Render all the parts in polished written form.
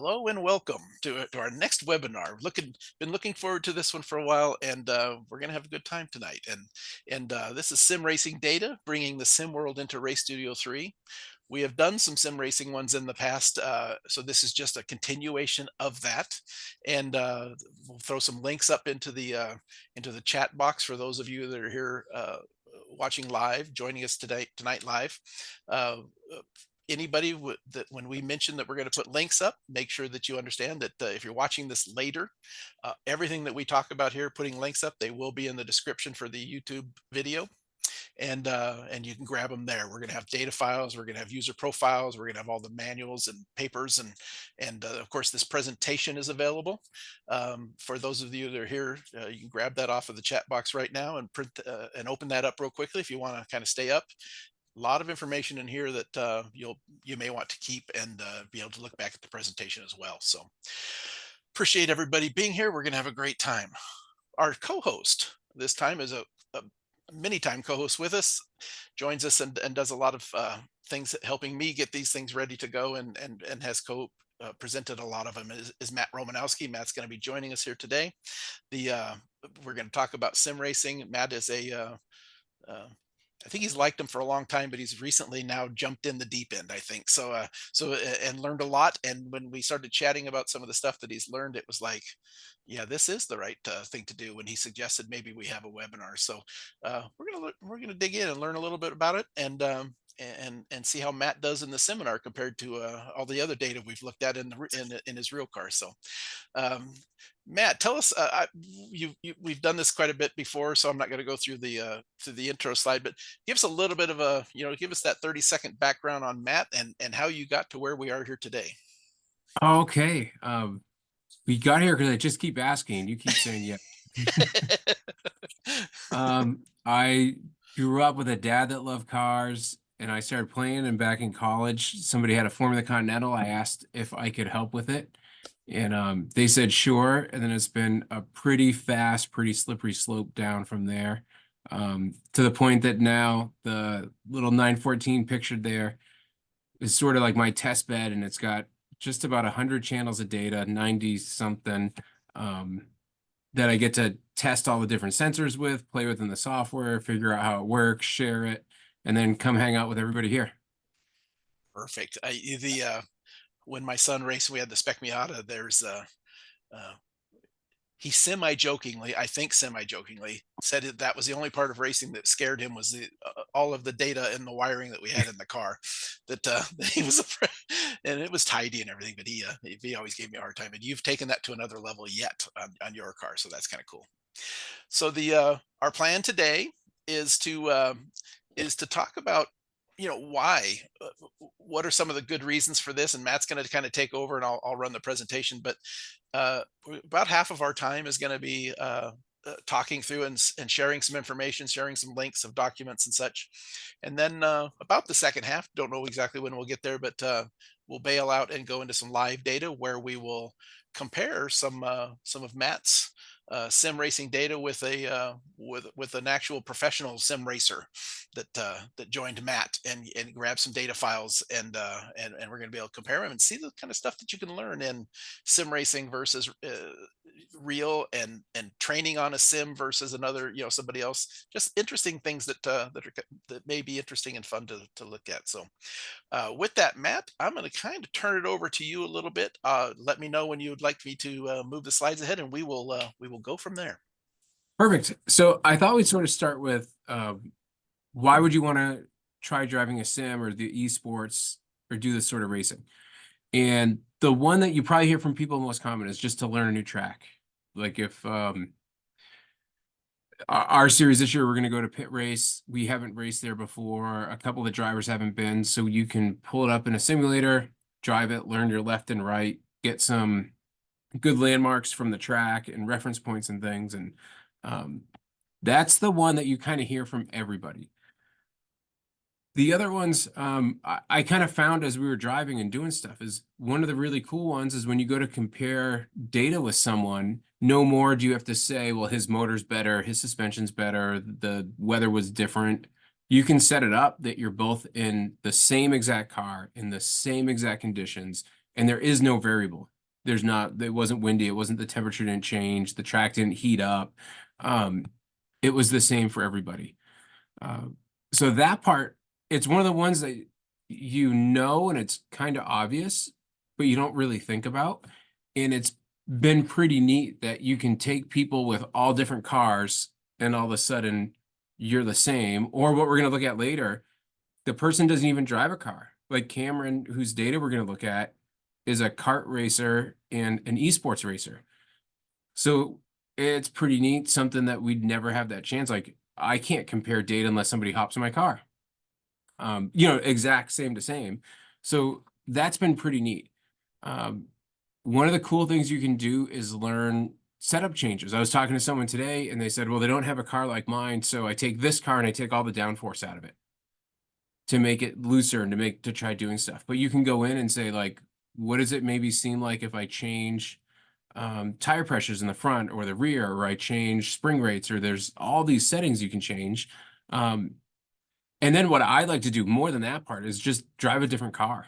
Hello and welcome to our next webinar. Been looking forward to this one for a while, and we're going to have a good time tonight. And this is Sim Racing Data, bringing the sim world into Race Studio 3. We have done some sim racing ones in the past, so this is just a continuation of that. And we'll throw some links up into the chat box for those of you that are here watching live, joining us tonight live. Uh, Anybody that when we mention that we're going to put links up, make sure that you understand that if you're watching this later, everything that we talk about here, putting links up, they will be in the description for the YouTube video, and you can grab them there. We're going to have data files, we're going to have user profiles, we're going to have all the manuals and papers, and of course this presentation is available for those of you that are here. You can grab that off of the chat box right now and print and open that up real quickly if you want to kind of stay up. A lot of information in here that you may want to keep and be able to look back at the presentation as well. So appreciate everybody being here. We're going to have a great time. Our co-host this time is a many time co-host with us, joins us and does a lot of things helping me get these things ready to go, and has presented a lot of them, is Matt Romanowski. Matt's going to be joining us here today. We're going to talk about sim racing. Matt is I think he's liked him for a long time, but he's recently now jumped in the deep end, I think. And learned a lot. And when we started chatting about some of the stuff that he's learned, it was like, yeah, this is the right thing to do. When he suggested maybe we have a webinar, so we're gonna dig in and learn a little bit about it, and see how Matt does in the seminar compared to all the other data we've looked at in his real car. So um, Matt, tell us. We've done this quite a bit before, so I'm not going to go through the intro slide, but give us a little bit of give us that 30-second background on Matt and how you got to where we are here today. Okay. We got here because I just keep asking. You keep saying yeah. I grew up with a dad that loved cars, and I started playing. And back in college, somebody had a Formula Continental. I asked if I could help with it, and they said sure. And then it's been a pretty fast, pretty slippery slope down from there, to the point that now the little 914 pictured there is sort of like my test bed, and it's got just about 100 channels of data, 90 something, that I get to test all the different sensors with, play with in the software, figure out how it works, share it, and then come hang out with everybody here. Perfect. When my son raced, we had the Spec Miata. Uh, he semi-jokingly, I think semi-jokingly, said that was the only part of racing that scared him, was all of the data and the wiring that we had in the car. That he was afraid, and it was tidy and everything. But he always gave me a hard time. And you've taken that to another level yet on your car, so that's kind of cool. So our plan today is to talk about why, what are some of the good reasons for this, and Matt's going to kind of take over, and I'll run the presentation. But about half of our time is going to be talking through and sharing some information, sharing some links of documents and such. And then about the second half, don't know exactly when we'll get there, but we'll bail out and go into some live data where we will compare some of Matt's sim racing data with with an actual professional sim racer that joined Matt, and grab some data files, and we're going to be able to compare them and see the kind of stuff that you can learn in sim racing versus real, and training on a sim versus another, somebody else. Just interesting things that may be interesting and fun to look at. So with that, Matt, I'm going to kind of turn it over to you a little bit. Let me know when you would like me to move the slides ahead, and we will go from there. Perfect. So I thought we'd sort of start with why would you want to try driving a sim or the esports or do this sort of racing? And the one that you probably hear from people most common is just to learn a new track. Like if our series this year, we're going to go to pit race. We haven't raced there before. A couple of the drivers haven't been, so you can pull it up in a simulator, drive it, learn your left and right, get some good landmarks from the track and reference points and things. And that's the one that you kind of hear from everybody. The other ones I kind of found as we were driving and doing stuff is one of the really cool ones is when you go to compare data with someone, no more do you have to say, well, his motor's better, his suspension's better, the weather was different. You can set it up that you're both in the same exact car, in the same exact conditions, and there is no variable. There's not, it wasn't windy, it wasn't the temperature didn't change, the track didn't heat up. Um, it was the same for everybody. Uh, so that part, it's one of the ones that and it's kind of obvious, but you don't really think about. And it's been pretty neat that you can take people with all different cars and all of a sudden you're the same. Or what we're going to look at later, the person doesn't even drive a car. Like Cameron, whose data we're going to look at, is a kart racer and an esports racer. So it's pretty neat, something that we'd never have that chance. Like I can't compare data unless somebody hops in my car. Exact same to same. So that's been pretty neat. Um, one of the cool things you can do is learn setup changes. I was talking to someone today and they said, well, they don't have a car like mine. So I take this car and I take all the downforce out of it to make it looser and to try doing stuff. But you can go in and say, like, what does it maybe seem like if I change tire pressures in the front or the rear, or I change spring rates, or there's all these settings you can change. And then what I like to do more than that part is just drive a different car.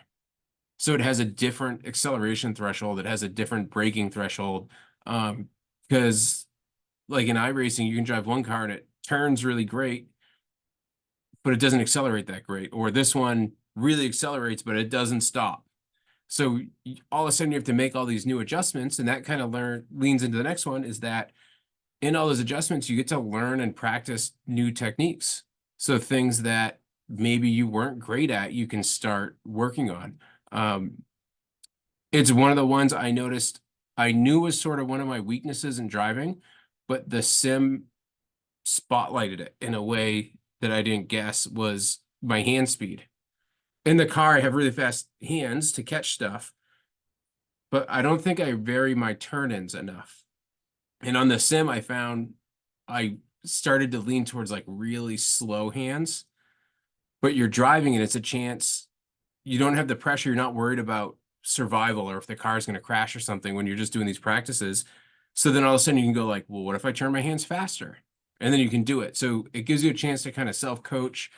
So it has a different acceleration threshold. It has a different braking threshold. Because like in iRacing, you can drive one car and it turns really great, but it doesn't accelerate that great. Or this one really accelerates, but it doesn't stop. So all of a sudden you have to make all these new adjustments, and that kind of leans into the next one, is that in all those adjustments, you get to learn and practice new techniques. So things that maybe you weren't great at, you can start working on. It's one of the ones I noticed I knew was sort of one of my weaknesses in driving, but the sim spotlighted it in a way that I didn't guess, was my hand speed. In the car, I have really fast hands to catch stuff, but I don't think I vary my turn-ins enough. And on the sim, I found I started to lean towards like really slow hands, but you're driving and it's a chance. You don't have the pressure. You're not worried about survival or if the car is going to crash or something when you're just doing these practices. So then all of a sudden you can go like, well, what if I turn my hands faster? And then you can do it. So it gives you a chance to kind of self-coach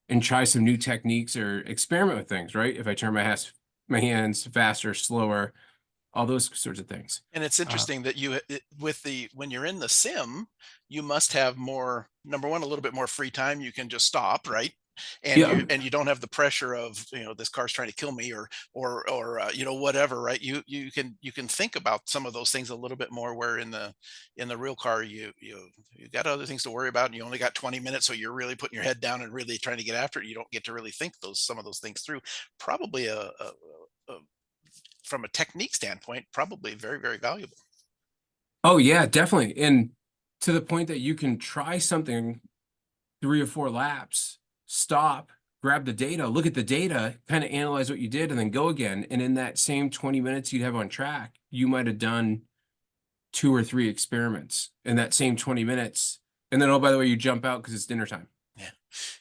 and try some new techniques or experiment with things, right? If I turn my hands faster, slower, all those sorts of things. And it's interesting that when you're in the sim, you must have more, number one, a little bit more free time. You can just stop, right? And Yeah. you don't have the pressure of, this car's trying to kill me, or whatever, right? You can think about some of those things a little bit more, where in the real car, you got other things to worry about, and you only got 20 minutes, so you're really putting your head down and really trying to get after it. You don't get to really think some of those things through. Probably a from a technique standpoint, probably very, very valuable. Oh yeah, definitely. And to the point that you can try something 3 or 4 laps, stop, grab the data, look at the data, kind of analyze what you did, and then go again. And in that same 20 minutes you'd have on track, you might have done 2 or 3 experiments in that same 20 minutes. And then, oh, by the way, you jump out because it's dinner time. Yeah.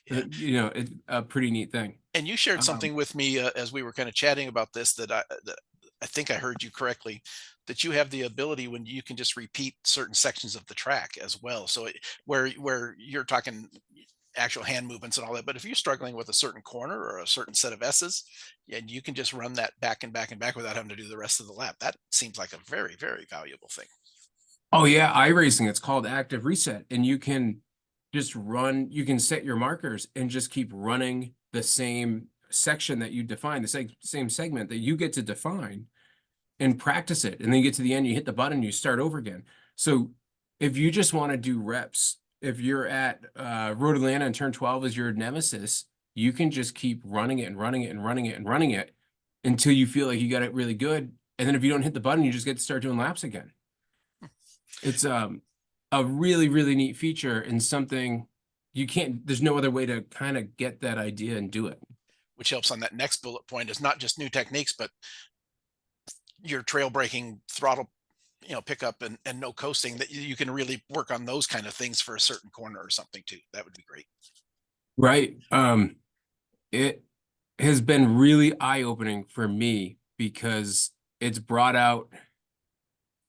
Yeah. It's a pretty neat thing. And you shared something with me, as we were kind of chatting about this, that I think I heard you correctly, that you have the ability when you can just repeat certain sections of the track as well. So where you're talking actual hand movements and all that, but if you're struggling with a certain corner or a certain set of S's, and you can just run that back and back and back without having to do the rest of the lap, that seems like a very, very valuable thing. Oh yeah, iRacing, it's called active reset. And you can just run, you can set your markers and just keep running the same section that you define, the same segment that you get to define, and practice it. And then you get to the end, you hit the button, you start over again. So if you just want to do reps, if you're at Road Atlanta and turn 12 is your nemesis, you can just keep running it and running it and running it and running it until you feel like you got it really good. And then if you don't hit the button, you just get to start doing laps again. It's a really, really neat feature, and something there's no other way to kind of get that idea and do it. Which helps on that next bullet point, is not just new techniques, but your trail braking, throttle, pickup, and no coasting, that you can really work on those kind of things for a certain corner or something too. That would be great. Right. It has been really eye-opening for me because it's brought out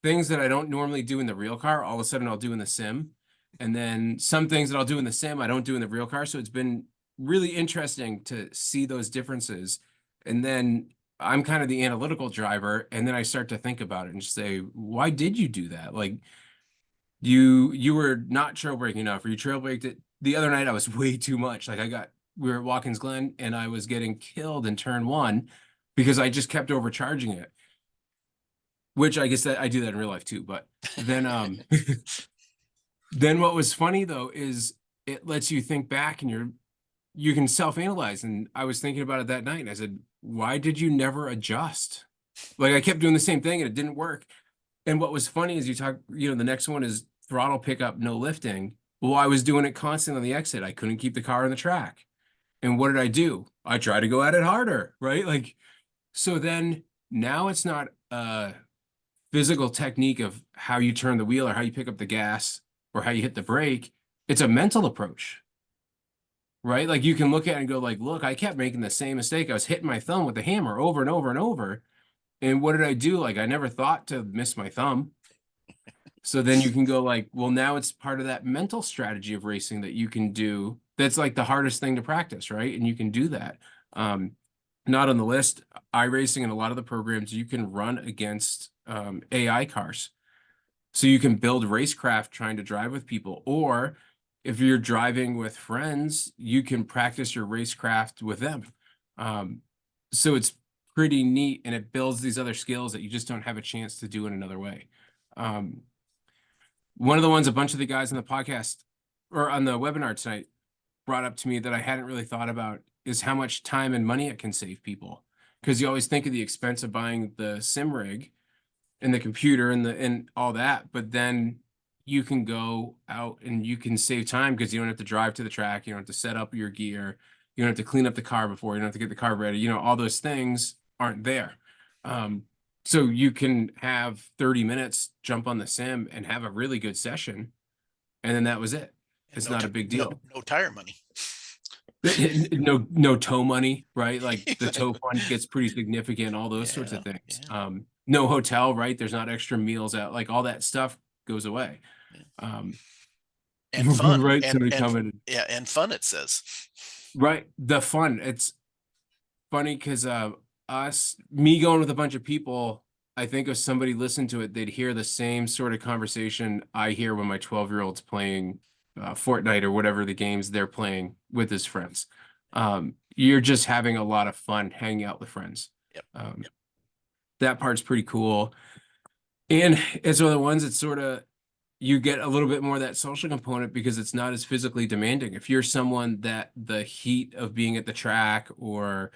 things that I don't normally do in the real car. All of a sudden I'll do in the sim. And then some things that I'll do in the sim, I don't do in the real car. So it's been really interesting to see those differences. And then I'm kind of the analytical driver, and then I start to think about it and say, why did you do that? Like you were not trail braking enough, or you trail braked it the other night. I was way too much. Like we were at Watkins Glen and I was getting killed in turn one because I just kept overcharging it, which I guess that I do that in real life too. But then then what was funny though is it lets you think back and you can self-analyze. And I was thinking about it that night and I said, why did you never adjust? Like I kept doing the same thing and it didn't work. And what was funny is the next one is throttle pickup, no lifting. Well, I was doing it constantly on the exit. I couldn't keep the car on the track. And what did I do? I tried to go at it harder, right? Like, so then now it's not a physical technique of how you turn the wheel or how you pick up the gas or how you hit the brake. It's a mental approach, right? Like you can look at it and go like, look, I kept making the same mistake. I was hitting my thumb with the hammer over and over and over. And what did I do? Like I never thought to miss my thumb. So then you can go like, well, now it's part of that mental strategy of racing that you can do. That's like the hardest thing to practice, right? And you can do that. Not on the list, iRacing and a lot of the programs, you can run against AI cars. So you can build racecraft trying to drive with people. Or if you're driving with friends, you can practice your racecraft with them. So it's pretty neat and it builds these other skills that you just don't have a chance to do in another way. One of the ones a bunch of the guys on the podcast or on the webinar tonight brought up to me that I hadn't really thought about is how much time and money it can save people. Because you always think of the expense of buying the sim rig and the computer and all that, but then you can go out and you can save time because you don't have to drive to the track, you don't have to set up your gear, you don't have to clean up the car before, you don't have to get the car ready, all those things aren't there. So you can have 30 minutes, jump on the sim and have a really good session. And then that was it. And It's not a big deal. no tire money. No tow money, right? Like the tow fund gets pretty significant, all those sorts Yeah, of things. yeah, No hotel, right? There's not extra meals out, like all that stuff goes away. yeah. Um, And fun, right? Somebody commented, yeah, and fun. It says. right? The fun. It's funny because me going with a bunch of people, I think if somebody listened to it, they'd hear the same sort of conversation I hear when my 12-year-old's playing Fortnite or whatever the games they're playing with his friends. You're just having a lot of fun hanging out with friends. Yep. Yep. That part's pretty cool. And it's one of the ones that sort of you get a little bit more of that social component because it's not as physically demanding. If you're someone that the heat of being at the track or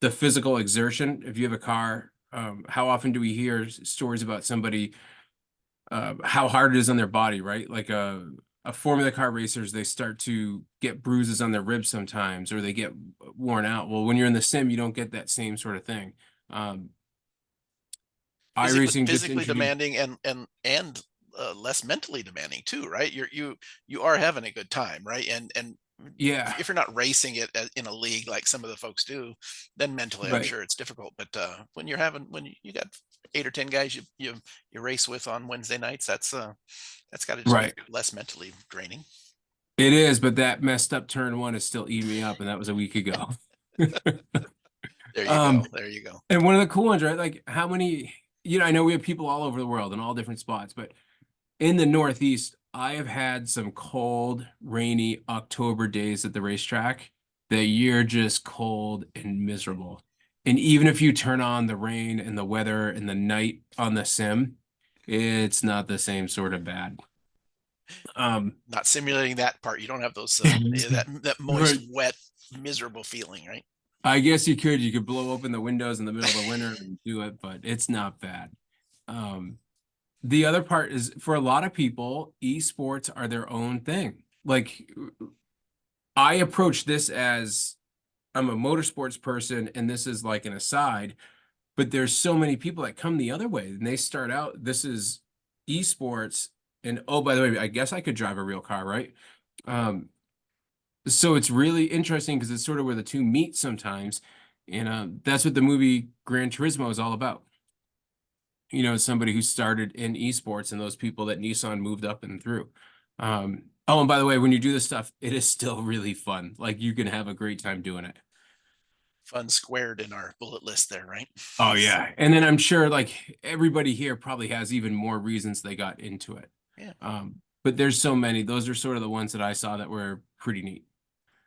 the physical exertion, if you have a car, how often do we hear stories about somebody, how hard it is on their body, right? Like a Formula car racers, they start to get bruises on their ribs sometimes, or they get worn out. Well, when you're in the sim, you don't get that same sort of thing. iRacing just Physically introduced, demanding and less mentally demanding too, right? You are having a good time, right? And yeah, if you're not racing it in a league like some of the folks do, then mentally I'm right. sure it's difficult. But when you got 8 or 10 guys you race with on Wednesday nights, that's got to just be Right. less mentally draining. It is, but that messed up turn one is still eating me up, and that was a week ago. There you Um, go. There you go. and one of the cool ones, right? Like how many, I know we have people all over the world in all different spots, but in the Northeast, I have had some cold, rainy October days at the racetrack that you're just cold and miserable. And even if you turn on the rain and the weather and the night on the sim, it's not the same sort of bad. Not simulating that part. You don't have those that moist, Right. wet, miserable feeling, right? I guess you could. You could blow open the windows in the middle of the winter and do it, but it's not bad. The other part is for a lot of people, esports are their own thing. Like I approach this as I'm a motorsports person and this is like an aside, but there's so many people that come the other way and they start out, this is esports. And oh, by the way, I guess I could drive a real car, right? So it's really interesting because it's sort of where the two meet sometimes. And that's what the movie Gran Turismo is all about. Somebody who started in esports and those people that Nissan moved up and through. Oh, and by the way, when you do this stuff, it is still really fun. Like you can have a great time doing it. Fun squared in our bullet list there, right? Oh yeah. And then I'm sure like everybody here probably has even more reasons they got into it. Yeah, But there's so many. Those are sort of the ones that I saw that were pretty neat.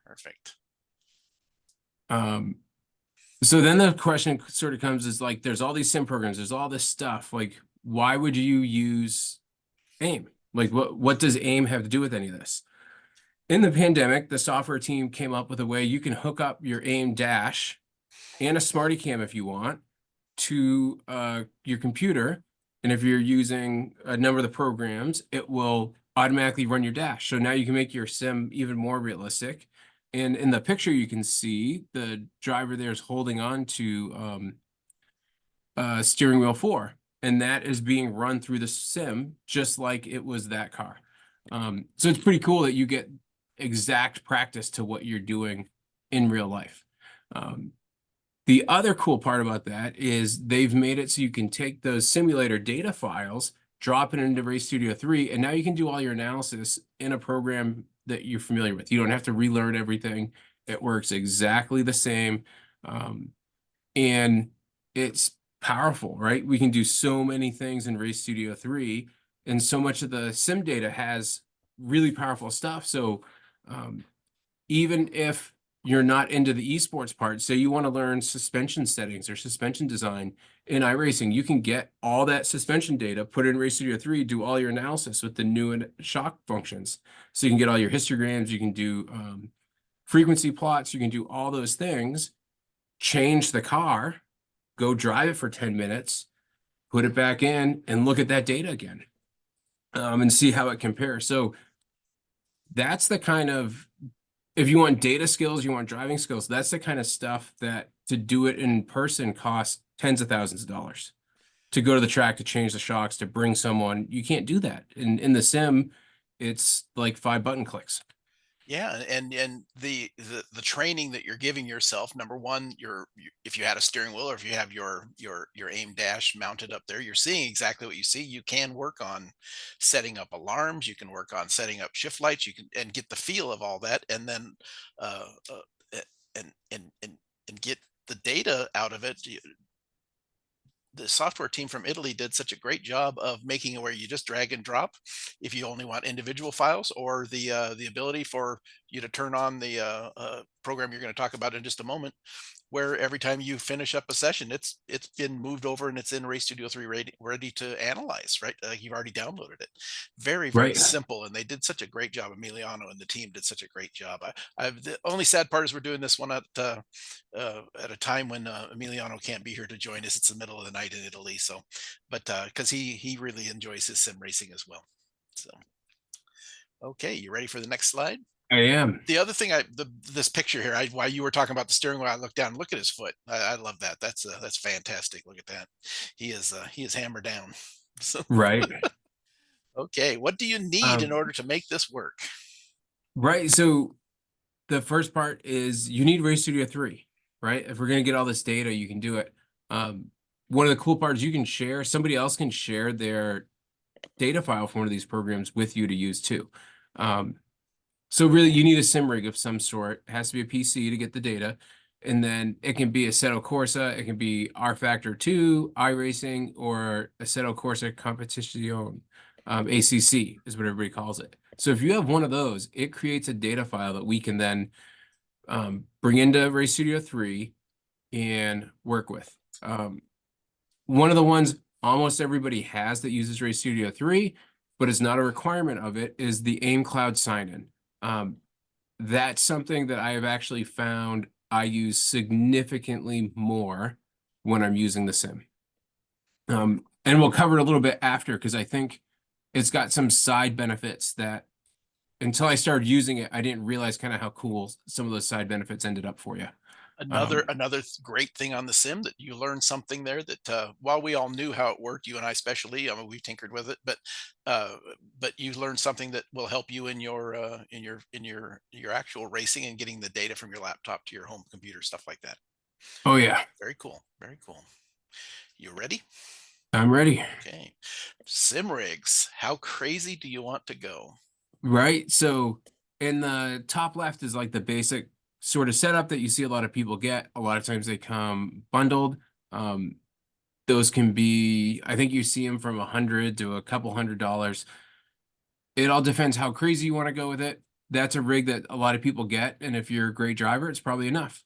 perfect. Um, so then the question sort of comes is like, there's all these sim programs, there's all this stuff. Like, why would you use AIM? Like, what does AIM have to do with any of this? In the pandemic, the software team came up with a way you can hook up your AIM dash and a Smarty Cam if you want to your computer. And if you're using a number of the programs, it will automatically run your dash. So now you can make your sim even more realistic. And in the picture, you can see the driver there is holding on to steering wheel 4, and that is being run through the sim just like it was that car. So it's pretty cool that you get exact practice to what you're doing in real life. Um, the other cool part about that is they've made it so you can take those simulator data files, drop it into Race Studio 3, and now you can do all your analysis in a program that you're familiar with. You don't have to relearn everything. It works exactly the same. And it's powerful, right? We can do so many things in Race Studio 3, and so much of the sim data has really powerful stuff. So um, even if you're not into the esports part, say you want to learn suspension settings or suspension design in iRacing, you can get all that suspension data, put it in Race Studio 3, do all your analysis with the new shock functions. So you can get all your histograms, you can do frequency plots, you can do all those things, change the car, go drive it for 10 minutes, put it back in, and look at that data again, and see how it compares. So that's the kind of, if you want data skills, you want driving skills, that's the kind of stuff that to do it in person costs tens of thousands of dollars. To go to the track, to change the shocks, to bring someone, you can't do that. In the sim, it's like 5 button clicks. Yeah, and the training that you're giving yourself, number one, if you had a steering wheel or if you have your aim dash mounted up there, you're seeing exactly what you see. You can work on setting up alarms, you can work on setting up shift lights, you can and get the feel of all that, and then uh, uh eh, and get the data out of it. The software team from Italy did such a great job of making it where you just drag and drop if you only want individual files, or the ability for you to turn on the program you're going to talk about in just a moment, where every time you finish up a session, it's been moved over and it's in Race Studio 3 ready to analyze, right? Like you've already downloaded it. Very, very Right. simple. And they did such a great job. Emiliano and the team did such a great job. The only sad part is we're doing this one at a time when Emiliano can't be here to join us. It's the middle of the night in Italy. So, but because he really enjoys his sim racing as well. So, okay, you ready for the next slide? I am. The other thing, this picture here, while you were talking about the steering wheel, I looked down, look at his foot. I love that. That's fantastic. Look at that. He is hammered down. So, Right. okay, what do you need in Um, order to make this work? right. So the first part is you need Race Studio 3, right? If we're going to get all this data, you can do it. Um, One of the cool parts you can share, somebody else can share their data file from one of these programs with you to use too. Um, so really you need a sim rig of some sort. It has to be a PC to get the data. And then it can be Assetto Corsa, it can be R Factor 2, iRacing, or Assetto Corsa Competition. ACC is what everybody calls it. So if you have one of those, it creates a data file that we can then bring into Race Studio 3 and work with. One of the ones almost everybody has that uses Race Studio 3, but it's not a requirement of it, is the AIM Cloud sign-in. That's something that I have actually found I use significantly more when I'm using the sim. And we'll cover it a little bit after because I think it's got some side benefits that until I started using it, I didn't realize kind of how cool some of those side benefits ended up for you. Another great thing on the sim that you learned something there that while we all knew how it worked, you and I especially, I mean, we tinkered with it, uh, but you learned something that will help you in your actual racing and getting the data from your laptop to your home computer, stuff like that. Oh yeah, Very cool. Very cool. You ready? I'm ready. Okay. Sim rigs. How crazy do you want to go? Right. So in the top left is like the basic sort of setup that you see a lot of people get. A lot of times they come bundled. Um, those can be, I think you see them from 100 to a couple $100. It all depends how crazy you want to go with it. That's a rig that a lot of people get, and if you're a great driver, it's probably enough.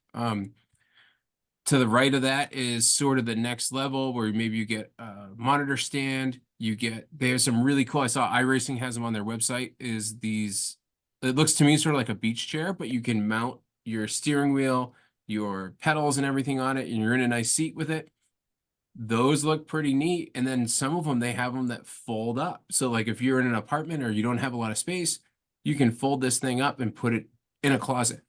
To the right of that is sort of the next level where maybe you get a monitor stand. They have some really cool. I saw iRacing has them on their website. Is these? It looks to me sort of like a beach chair, but you can mount your steering wheel, your pedals, and everything on it, and you're in a nice seat with it. Those look pretty neat. And then some of them, they have them that fold up. So like if you're in an apartment or you don't have a lot of space, you can fold this thing up and put it in a closet.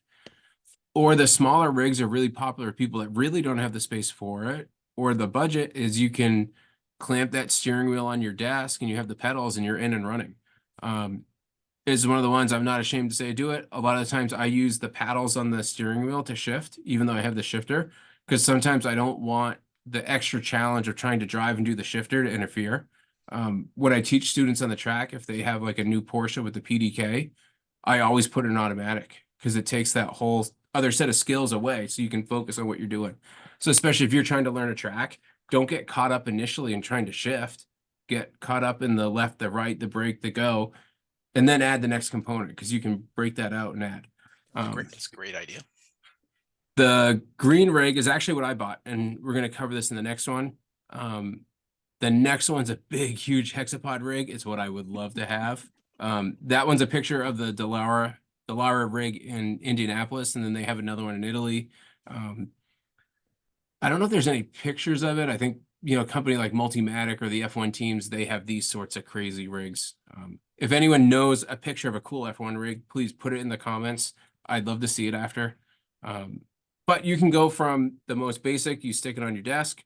Or the smaller rigs are really popular with people that really don't have the space for it. Or the budget is you can clamp that steering wheel on your desk and you have the pedals and you're in and running. Is one of the ones I'm not ashamed to say I do it. A lot of the times I use the paddles on the steering wheel to shift, even though I have the shifter, because sometimes I don't want the extra challenge of trying to drive and do the shifter to interfere. When I teach students on the track, if they have like a new Porsche with the PDK, I always put it in automatic because it takes that whole other set of skills away so you can focus on what you're doing. So especially if you're trying to learn a track, don't get caught up initially in trying to shift. Get caught up in the left, the right, the brake, the go, and then add the next component because you can break that out and add. That's a great idea. The green rig is actually what I bought, and we're going to cover this in the next one. The next one's a big, huge hexapod rig. It's what I would love to have. That one's a picture of the Dallara rig in Indianapolis, and then they have another one in Italy. I don't know if there's any pictures of it. I think, a company like Multimatic or the F1 teams, they have these sorts of crazy rigs. If anyone knows a picture of a cool F1 rig, please put it in the comments. I'd love to see it after. But you can go from the most basic, you stick it on your desk,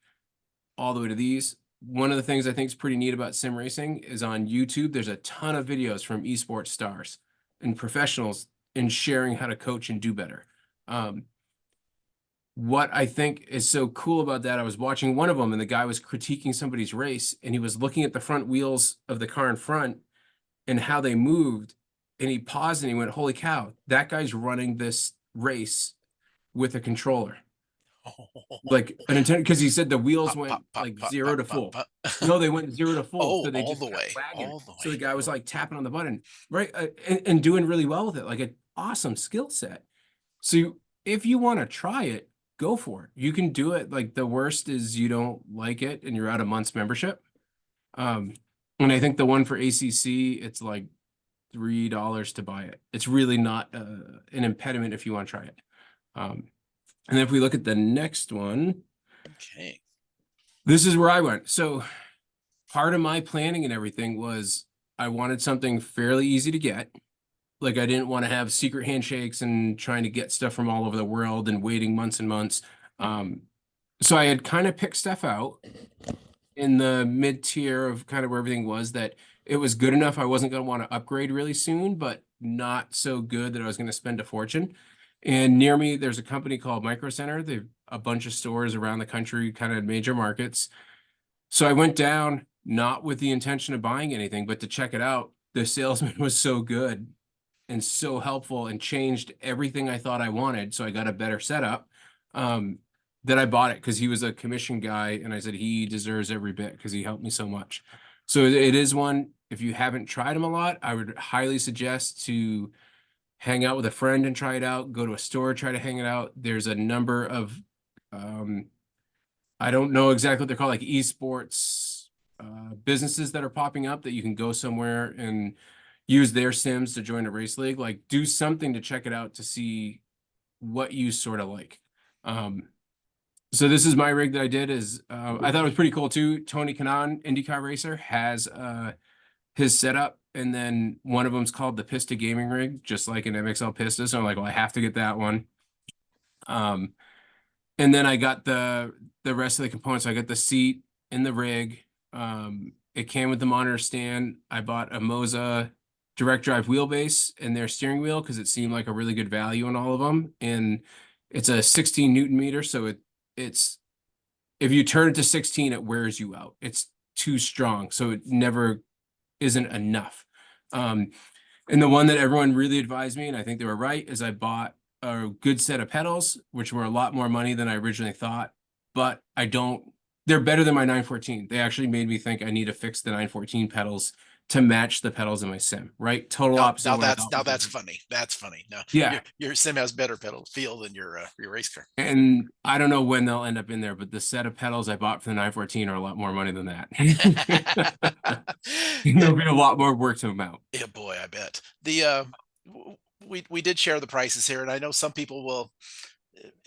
all the way to these. One of the things I think is pretty neat about sim racing is on YouTube, there's a ton of videos from esports stars and professionals in sharing how to coach and do better. What I think is so cool about that, I was watching one of them and the guy was critiquing somebody's race and he was looking at the front wheels of the car in front and how they moved, and he paused and he went, holy cow, that guy's running this race with a controller. Like an intent, because he said the wheels Pop, went pop, pop, like pop, 0 pop, to pop, full. pop. No, they went 0 to full. Oh, So they all just the kept way, wagging. all the So the way. guy was like tapping on the button, right? And doing really well with it, like an awesome skill set. So if you want to try it, go for it. You can do it. Like the worst is you don't like it and you're out a month's membership. And I think the one for ACC, it's like $3 to buy it. It's really not an impediment if you want to try it. And if we look at the next one, Okay. this is where I went. So part of my planning and everything was I wanted something fairly easy to get. Like I didn't want to have secret handshakes and trying to get stuff from all over the world and waiting months and months. So I had kind of picked stuff out in the mid tier of kind of where everything was that it was good enough. I wasn't going to want to upgrade really soon, but not so good that I was going to spend a fortune. And near me, there's a company called Micro Center. They've a bunch of stores around the country, kind of major markets. So I went down, not with the intention of buying anything, but to check it out. The salesman was so good and so helpful and changed everything I thought I wanted. So I got a better setup. That I bought it because he was a commission guy, and I said he deserves every bit because he helped me so much. So it is one, if you haven't tried them a lot, I would highly suggest to hang out with a friend and try it out, go to a store, try to hang it out. There's a number of I don't know exactly what they're called, like esports businesses that are popping up that you can go somewhere and use their sims to join a race league. Like do something to check it out to see what you sort of like. So this is my rig that I did is I thought it was pretty cool too. Tony Kanaan, IndyCar racer, has his setup, and then one of them's called the Pista Gaming Rig, just like an MXL Pista. So I'm like, well, I have to get that one. And then I got the rest of the components. I got the seat and the rig. It came with the monitor stand. I bought a Moza direct drive wheelbase and their steering wheel because it seemed like a really good value on all of them. And it's a 16 Newton meter, so it's if you turn it to 16, it wears you out. It's too strong, so it never isn't enough. And the one that everyone really advised me, and I think they were right, is I bought a good set of pedals, which were a lot more money than I originally thought, but they're better than my 914. They actually made me think I need to fix the 914 pedals to match the pedals in my sim, right? Total opposite of what I thought Now was that's happening. funny. That's funny. No, Yeah. your sim has better pedal feel than your race car. And I don't know when they'll end up in there, but the set of pedals I bought for the 914 are a lot more money than that. Yeah, There'll be a lot more work to them out. yeah, boy, I bet. We did share the prices here, and I know some people will.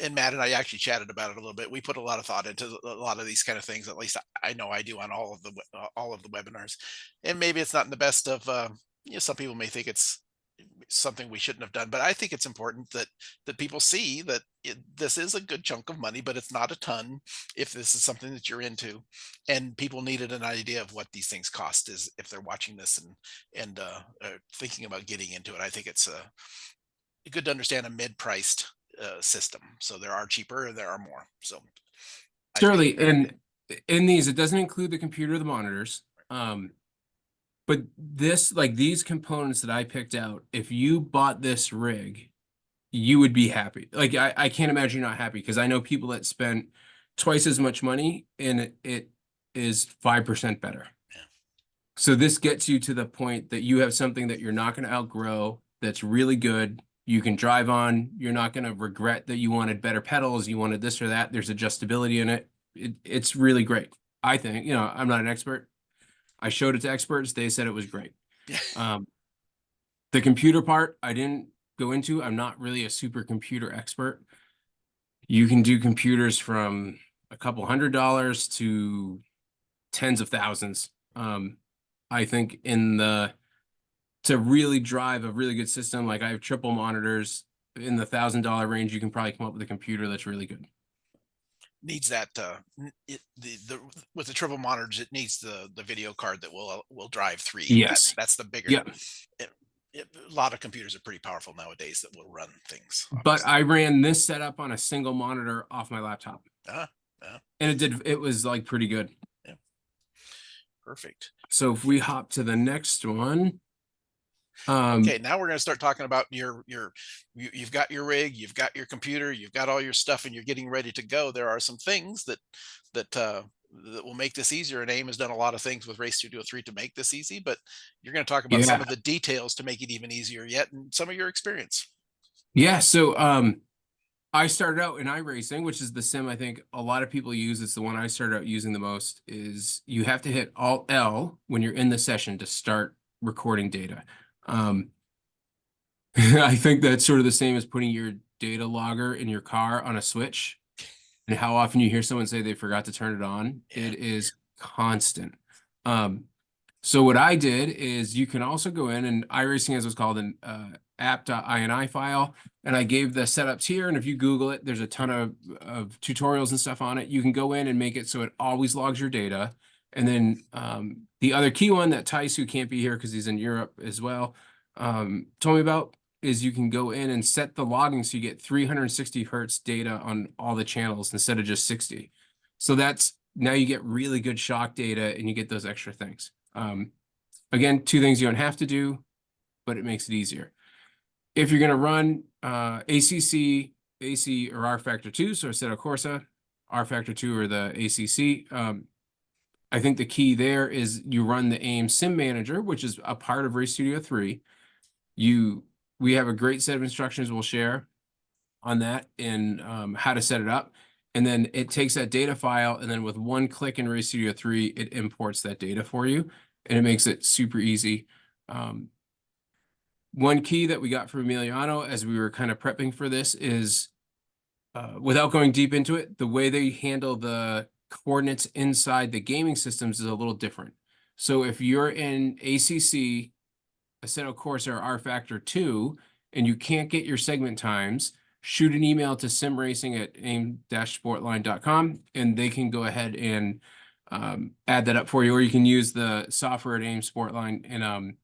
And Matt and I actually chatted about it a little bit. We put a lot of thought into a lot of these kind of things. At least I know I do on all of the webinars. And maybe it's not in the best of. Some people may think it's something we shouldn't have done, but I think it's important that people see that this is a good chunk of money, but it's not a ton if this is something that you're into, and people needed an idea of what these things cost is if they're watching this and thinking about getting into it. I think it's good to understand a mid-priced system. So there are cheaper and there are more. So I think Surely, and in these, it doesn't include the computer, the monitors. But this, like these components that I picked out, if you bought this rig, you would be happy. Like I can't imagine you're not happy because I know people that spent twice as much money and it is 5% better. yeah, So this gets you to the point that you have something that you're not going to outgrow, that's really good. You can drive on. You're not going to regret that you wanted better pedals, you wanted this or that. There's adjustability in it. It's really great. I think, I'm not an expert. I showed it to experts. They said it was great. yeah. Um, the computer part, I didn't go into. I'm not really a supercomputer expert. You can do computers from a couple $100 to tens of thousands. I think to really drive a really good system, like I have triple monitors in the $1,000 range, you can probably come up with a computer that's really good. Needs that the with the triple monitors, it needs the video card that will drive three. Yes. That's the bigger. Yeah. It, a lot of computers are pretty powerful nowadays that will run things. But Obviously. I ran this setup on a single monitor off my laptop. Uh, uh, And it was like pretty good. yeah, perfect. So if we hop to the next one, Okay, now we're going to start talking about you've got your rig, you've got your computer, you've got all your stuff, and you're getting ready to go. There are some things that will make this easier. And AIM has done a lot of things with Race Studio 3 to make this easy, but you're going to talk about some yeah. of the details to make it even easier yet, and some of your experience. Yeah. So I started out in iRacing, which is the sim I think a lot of people use. It's the one I started out using the most, is you have to hit Alt L when you're in the session to start recording data. I think that's sort of the same as putting your data logger in your car on a switch. And how often you hear someone say they forgot to turn it on. Yeah. It is constant. So what I did is you can also go in, and iRacing has what's called an app.ini file, and I gave the setups here. And if you Google it, there's a ton of tutorials and stuff on it. You can go in and make it so it always logs your data. And then the other key one that Tice, who can't be here because he's in Europe as well, told me about is you can go in and set the logging so you get 360 hertz data on all the channels instead of just 60. So now you get really good shock data and you get those extra things. Again, two things you don't have to do, but it makes it easier. If you're going to run ACC, AC, or R Factor 2, so Assetto Corsa, R Factor 2, or the ACC, I think the key there is you run the AIM Sim Manager, which is a part of Race Studio 3. We have a great set of instructions we'll share on that and how to set it up. And then it takes that data file, and then with one click in Race Studio 3, it imports that data for you, and it makes it super easy. One key that we got from Emiliano as we were kind of prepping for this is, without going deep into it, the way they handle the coordinates inside the gaming systems is a little different. So if you're in ACC, Assetto Corsa, or R Factor 2, and you can't get your segment times, shoot an email to simracing@aim-sportline.com, and they can go ahead and add that up for you, or you can use the software at AIM Sportline, and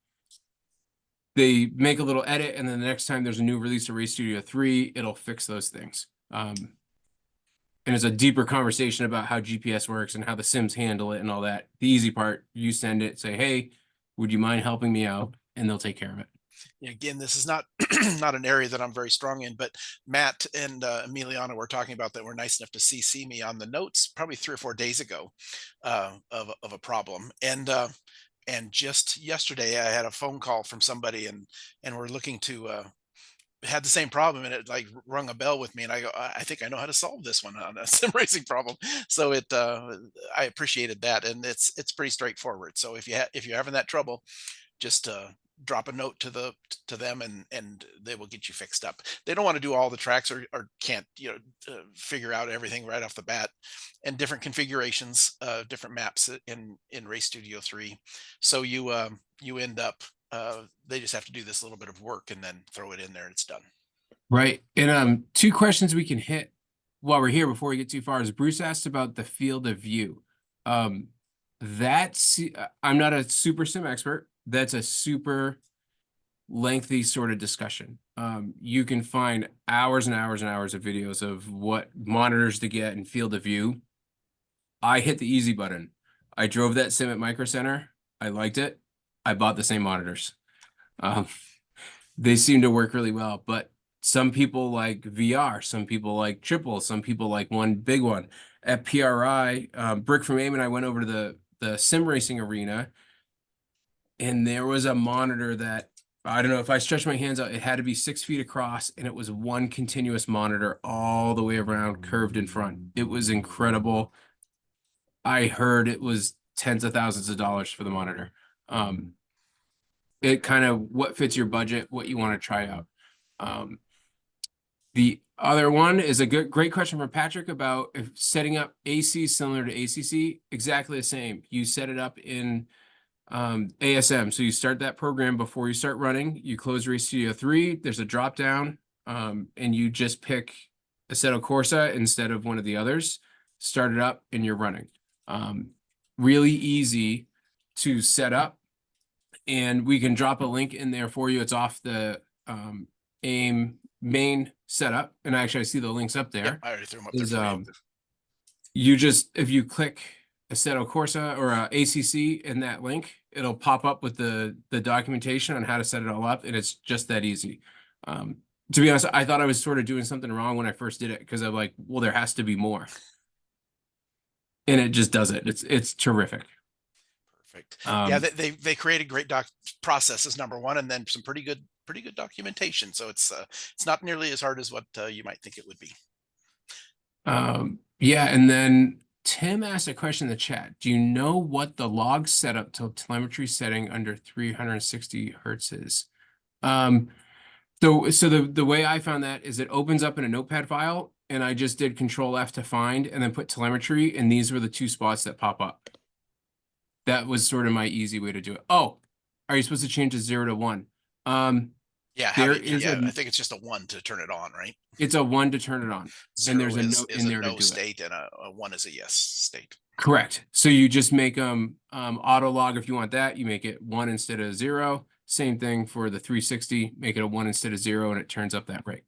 they make a little edit, and then the next time there's a new release of Race Studio 3, it'll fix those things. And it's a deeper conversation about how GPS works and how the sims handle it and all that. The easy part, you send it, say, hey, would you mind helping me out? And they'll take care of it. Again, this is not not an area that I'm very strong in, but Matt and Emiliana were talking about that were nice enough to CC me on the notes probably 3 or 4 days ago of a problem. And just yesterday, I had a phone call from somebody, and we're looking to had the same problem, and it like rung a bell with me. And I go, I think I know how to solve this one on a sim racing problem. So I appreciated that, and it's pretty straightforward. So if you're having that trouble, just drop a note to them, and they will get you fixed up. They don't want to do all the tracks, or can't figure out everything right off the bat, and different configurations, different maps in Race Studio 3. So you end up they just have to do this little bit of work and then throw it in there and it's done. Right. And two questions we can hit while we're here before we get too far is Bruce asked about the field of view. I'm not a super sim expert. That's a super lengthy sort of discussion. You can find hours and hours and hours of videos of what monitors to get and field of view. I hit the easy button. I drove that sim at Micro Center. I liked it. I bought the same monitors. They seem to work really well, but some people like VR, some people like triple, some people like one big one. At PRI, Brick from AiM and I went over to the sim racing arena, and there was a monitor that, I don't know, if I stretch my hands out, it had to be 6 feet across, and it was one continuous monitor all the way around, curved in front. It was incredible. I heard it was tens of thousands of dollars for the monitor. It kind of what fits your budget, what you want to try out. The other one is a great question from Patrick about if setting up AC similar to ACC. Exactly the same. You set it up in ASM. So you start that program before you start running. You close Race Studio 3. There's a drop down, and you just pick Assetto Corsa instead of one of the others. Start it up, and you're running. Really easy to set up, and we can drop a link in there for you. It's off the AiM main setup, and actually I see the links up Yep, there. I already threw them up there for you. You just, if you click Assetto Corsa or ACC in that link, it'll pop up with the documentation on how to set it all up, and it's just that easy. To be honest, I thought I was sort of doing something wrong when I first did it, because I'm like, well, there has to be more. And it just does it. It's terrific. Perfect. Yeah, they created great processes, number one, and then some pretty good documentation. So it's not nearly as hard as what you might think it would be. Yeah, and then Tim asked a question in the chat. Do you know what the log setup to telemetry setting under 360 hertz is? So the way I found that is it opens up in a notepad file, and I just did Control F to find and then put telemetry, and these were the two spots that pop up. That was sort of my easy way to do it. Oh, are you supposed to change to 0 to 1? Yeah, I think it's just a 1 to turn it on, right? It's a 1 to turn it on. 0 and there's a is note in a there to no do state, it. and a 1 is a yes state. Correct. So you just make auto log if you want that. You make it 1 instead of 0. Same thing for the 360. Make it a 1 instead of 0, and it turns up that rate.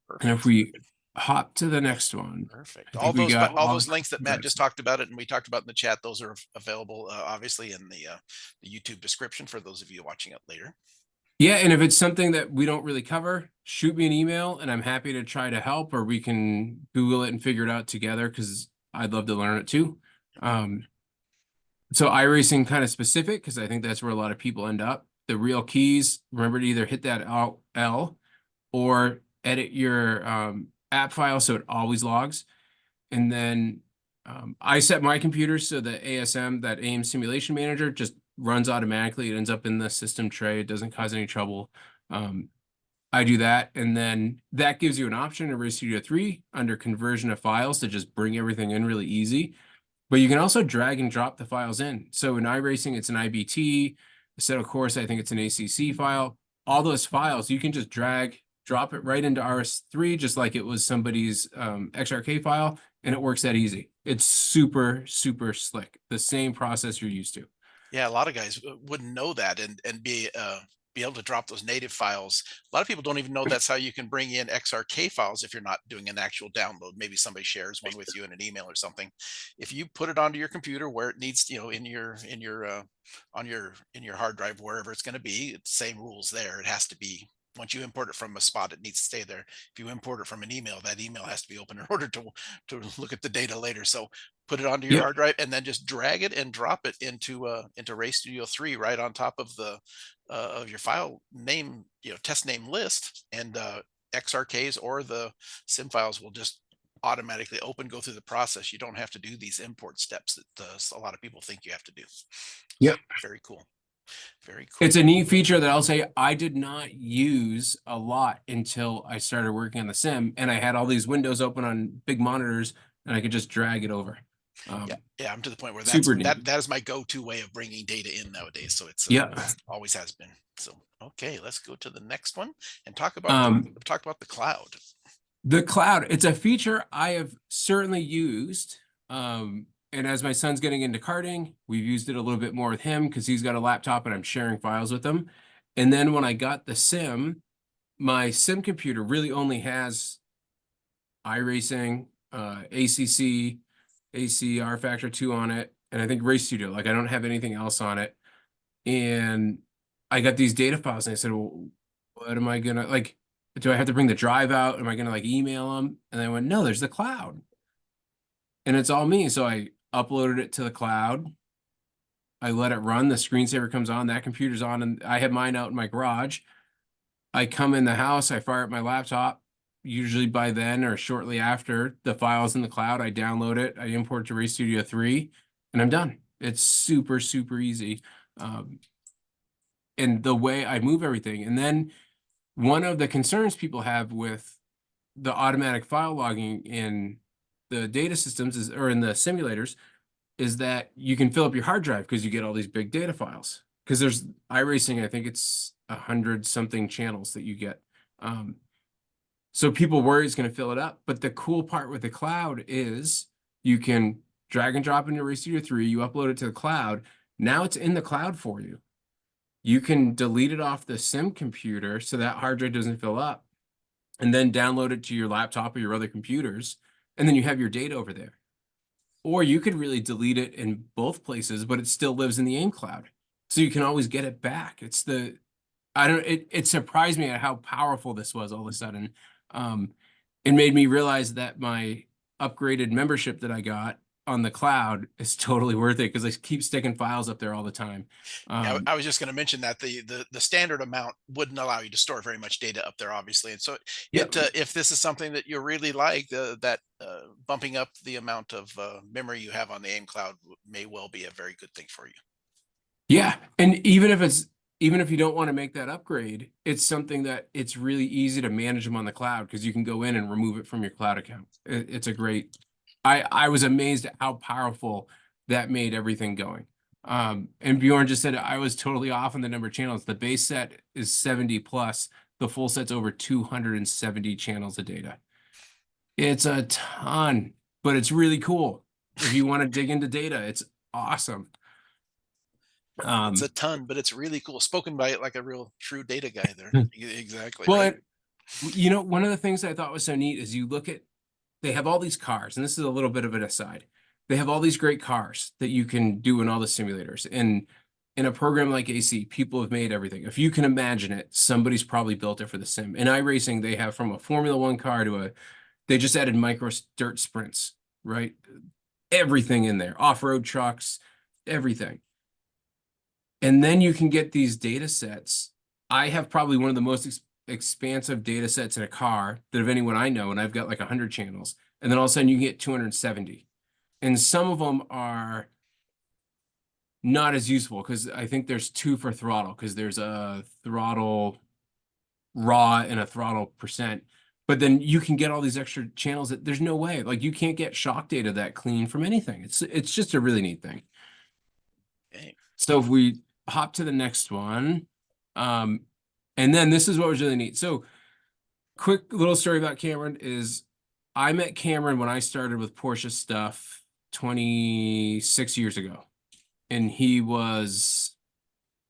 Perfect. And if we hop to the next one, perfect. All those links that Matt right. just talked about it, and we talked about in the chat, those are available obviously in the YouTube description for those of you watching it later. Yeah, and if it's something that we don't really cover, shoot me an email, and I'm happy to try to help, or we can Google it and figure it out together, because I'd love to learn it too. So iRacing kind of specific, because I think that's where a lot of people end up. The real keys, remember to either hit that L or edit your app file so it always logs. And then I set my computer so the ASM, that AiM Simulation Manager, just runs automatically. It ends up in the system tray. It doesn't cause any trouble. I do that, and then that gives you an option in Race Studio 3 under conversion of files to just bring everything in really easy. But you can also drag and drop the files in. So in iRacing, it's an IBT. Assetto Corsa, I think it's an ACC file. All those files, you can just drag, drop it right into RS3, just like it was somebody's XRK file, and it works that easy. It's super, super slick. The same process you're used to. Yeah, a lot of guys wouldn't know that and be be able to drop those native files. A lot of people don't even know that's how you can bring in XRK files if you're not doing an actual download. Maybe somebody shares one with you in an email or something. If you put it onto your computer where it needs, in your hard drive, wherever it's going to be, it's the same rules there. It has to be, once you import it from a spot, it needs to stay there. If you import it from an email, that email has to be open in order to look at the data later. So put it onto your Yep. hard drive and then just drag it and drop it into Ray Studio 3 right on top of the of your file name, test name list, and XRKs or the sim files will just automatically open, go through the process. You don't have to do these import steps that a lot of people think you have to do. So Yep. very cool. Very It's cool. a neat feature that I'll say I did not use a lot until I started working on the sim, and I had all these windows open on big monitors, and I could just drag it over. Yeah, yeah, I'm to the point where Super neat. that is my go-to way of bringing data in nowadays. So Yeah. it's always has been. So okay, let's go to the next one and talk about Um, the cloud. the cloud, it's a feature I have certainly used. And as my son's getting into karting, we've used it a little bit more with him because he's got a laptop and I'm sharing files with him. And then when I got the sim, my sim computer really only has iRacing, ACC, ACR Factor 2 on it, and I think Race Studio. Like I don't have anything else on it. And I got these data files and I said, well, what am I gonna like? Do I have to bring the drive out? Am I gonna like email them? And I went, no, there's the cloud. And it's all me. So I uploaded it to the cloud. I let it run. The screensaver comes on. That computer's on, and I have mine out in my garage. I come in the house. I fire up my laptop. Usually by then or shortly after, the file's in the cloud. I download it. I import to Ray Studio 3, and I'm done. It's super, super easy. And the way I move everything. And then one of the concerns people have with the automatic file logging in the data systems is, or in the simulators, is that you can fill up your hard drive because you get all these big data files. Because there's iRacing, I think it's 100 something channels that you get. So people worry it's going to fill it up. But the cool part with the cloud is you can drag and drop into Ray Studio 3, you upload it to the cloud. Now it's in the cloud for you. You can delete it off the sim computer so that hard drive doesn't fill up, and then download it to your laptop or your other computers, and then you have your data over there. Or you could really delete it in both places, but it still lives in the AIM cloud. So you can always get it back. It surprised me at how powerful this was all of a sudden. It made me realize that my upgraded membership that I got on the cloud is totally worth it because I keep sticking files up there all the time. Yeah, I was just going to mention that the standard amount wouldn't allow you to store very much data up there, obviously. And so Yep. if this is something that you really like, that bumping up the amount of memory you have on the AIM cloud may well be a very good thing for you. Yeah. And even if you don't want to make that upgrade, it's something that it's really easy to manage them on the cloud because you can go in and remove it from your cloud account. It's a great, I was amazed at how powerful that made everything going. And Bjorn just said I was totally off on the number of channels. The base set is 70 plus. The full set's over 270 channels of data. It's a ton, but it's really cool. If you want to dig into data, it's awesome. It's a Um, ton, but it's really cool. Spoken by like a real true data guy there. Exactly well, right. one of the things I thought was so neat is you look at, they have all these cars, and this is a little bit of an aside. They have all these great cars that you can do in all the simulators. And in a program like AC, people have made everything. If you can imagine it, somebody's probably built it for the sim. In iRacing, they have from a Formula One car they just added micro dirt sprints, right? Everything in there, off-road trucks, everything. And then you can get these data sets. I have probably one of the most expansive data sets in a car that of anyone I know, and I've got like 100 channels. And then all of a sudden you can get 270. And some of them are not as useful because I think there's two for throttle because there's a throttle raw and a throttle percent. But then you can get all these extra channels that there's no way. Like you can't get shock data that clean from anything. It's just a really neat thing. Okay. So if we hop to the next one, and then this is what was really neat. So quick little story about Cameron is I met Cameron when I started with Porsche stuff 26 years ago. And he was,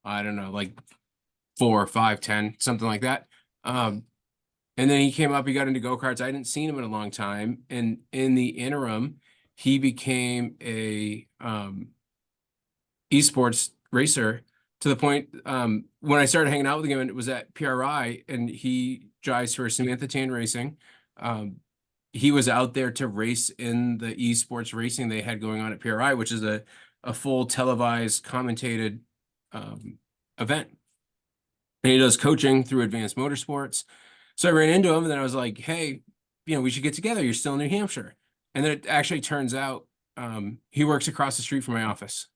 I don't know, like 4, 5, 10, something like that. And then he came up, he got into go-karts. I hadn't seen him in a long time. And in the interim, he became a esports racer to the point when I started hanging out with him, and it was at PRI, and he drives for Samantha Tan Racing. He was out there to race in the esports racing they had going on at PRI, which is a full televised commentated event. And he does coaching through Advanced Motorsports. So I ran into him, and then I was like, hey, we should get together. You're still in New Hampshire. And then it actually turns out he works across the street from my office.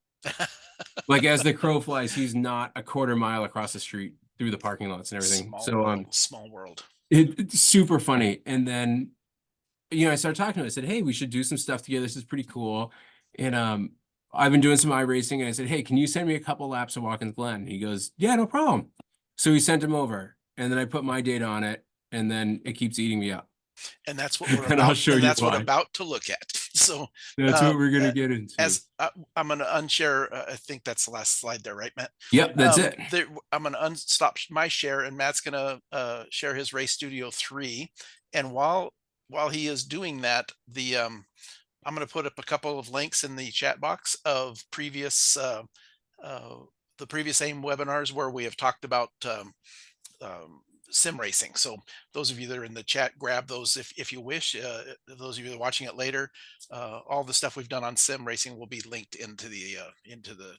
Like, as the crow flies, he's not a quarter mile across the street through the parking lots and everything. Small So world, small world. it's super funny. And then, I started talking to him. I said, hey, we should do some stuff together. This is pretty cool. And I've been doing some iRacing, and I said, hey, can you send me a couple laps of Watkins Glen? He goes, yeah, no problem. So he sent him over, and then I put my data on it, and then it keeps eating me up. And that's what we're And I'll about. show And you that's what why. about to look at. So That's what we're gonna get into. as I'm going to unshare, I think that's the last slide there, right, Matt? Yep, that's it. I'm going to unstop my share, and Matt's going to share his Race Studio 3. And while he is doing that, I'm going to put up a couple of links in the chat box of the previous AIM webinars where we have talked about sim racing. So those of you that are in the chat, grab those if you wish. Those of you that are watching it later, all the stuff we've done on sim racing will be linked into the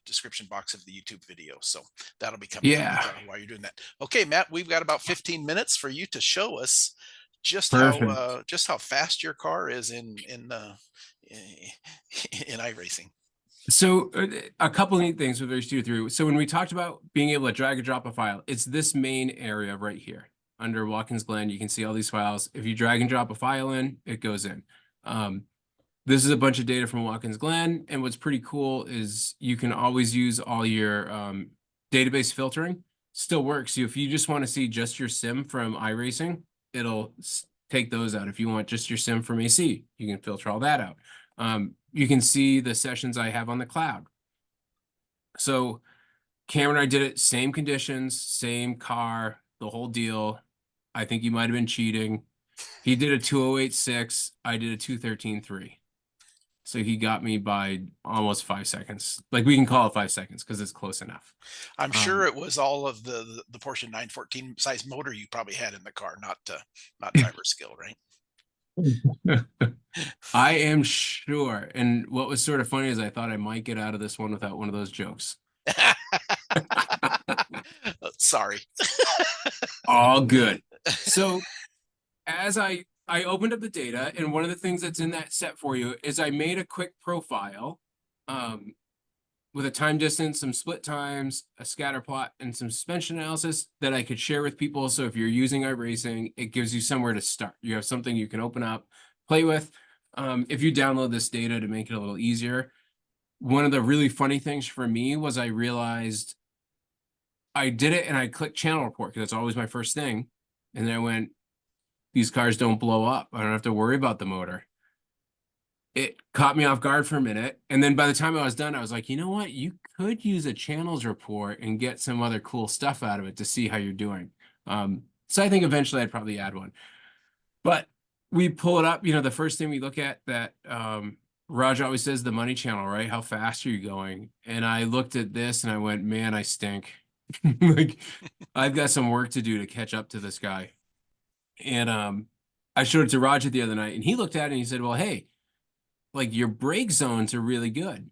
description box of the YouTube video. So that'll be coming up while you're doing that. Okay, Matt, we've got about 15 minutes for you to show us just how fast your car is in iRacing. So a couple of neat things with Race Studio 3. So when we talked about being able to drag and drop a file, it's this main area right here under Watkins Glen. You can see all these files. If you drag and drop a file in, it goes in. This is a bunch of data from Watkins Glen. And what's pretty cool is you can always use all your database filtering. Still works. So if you just want to see just your sim from iRacing, it'll take those out. If you want just your sim from AC, you can filter all that out. You can see the sessions I have on the cloud. So Cameron and I did it, same conditions, same car, the whole deal. I think he might have been cheating. He did a 208.6. I did a 213.3. So he got me by almost 5 seconds. Like, we can call it 5 seconds because it's close enough. I'm sure it was all of the Porsche 914 size motor you probably had in the car, not driver skill, right? I am sure. And what was sort of funny is I thought I might get out of this one without one of those jokes. Sorry. All good. So as I opened up the data, and one of the things that's in that set for you is I made a quick profile with a time distance, some split times, a scatter plot, and some suspension analysis that I could share with people. So if you're using iRacing, it gives you somewhere to start. You have something you can open up, play with. If you download this data to make it a little easier, one of the really funny things for me was I realized I did it and I clicked channel report because that's always my first thing. And then I went, these cars don't blow up. I don't have to worry about the motor. It caught me off guard for a minute. And then by the time I was done, I was like, you know what? You could use a channels report and get some other cool stuff out of it to see how you're doing. So I think eventually I'd probably add one. But we pull it up, the first thing we look at that Raj always says the money channel, right? How fast are you going? And I looked at this and I went, man, I stink. Like, I've got some work to do to catch up to this guy. And I showed it to Roger the other night, and he looked at it and he said, well, hey, like, your brake zones are really good.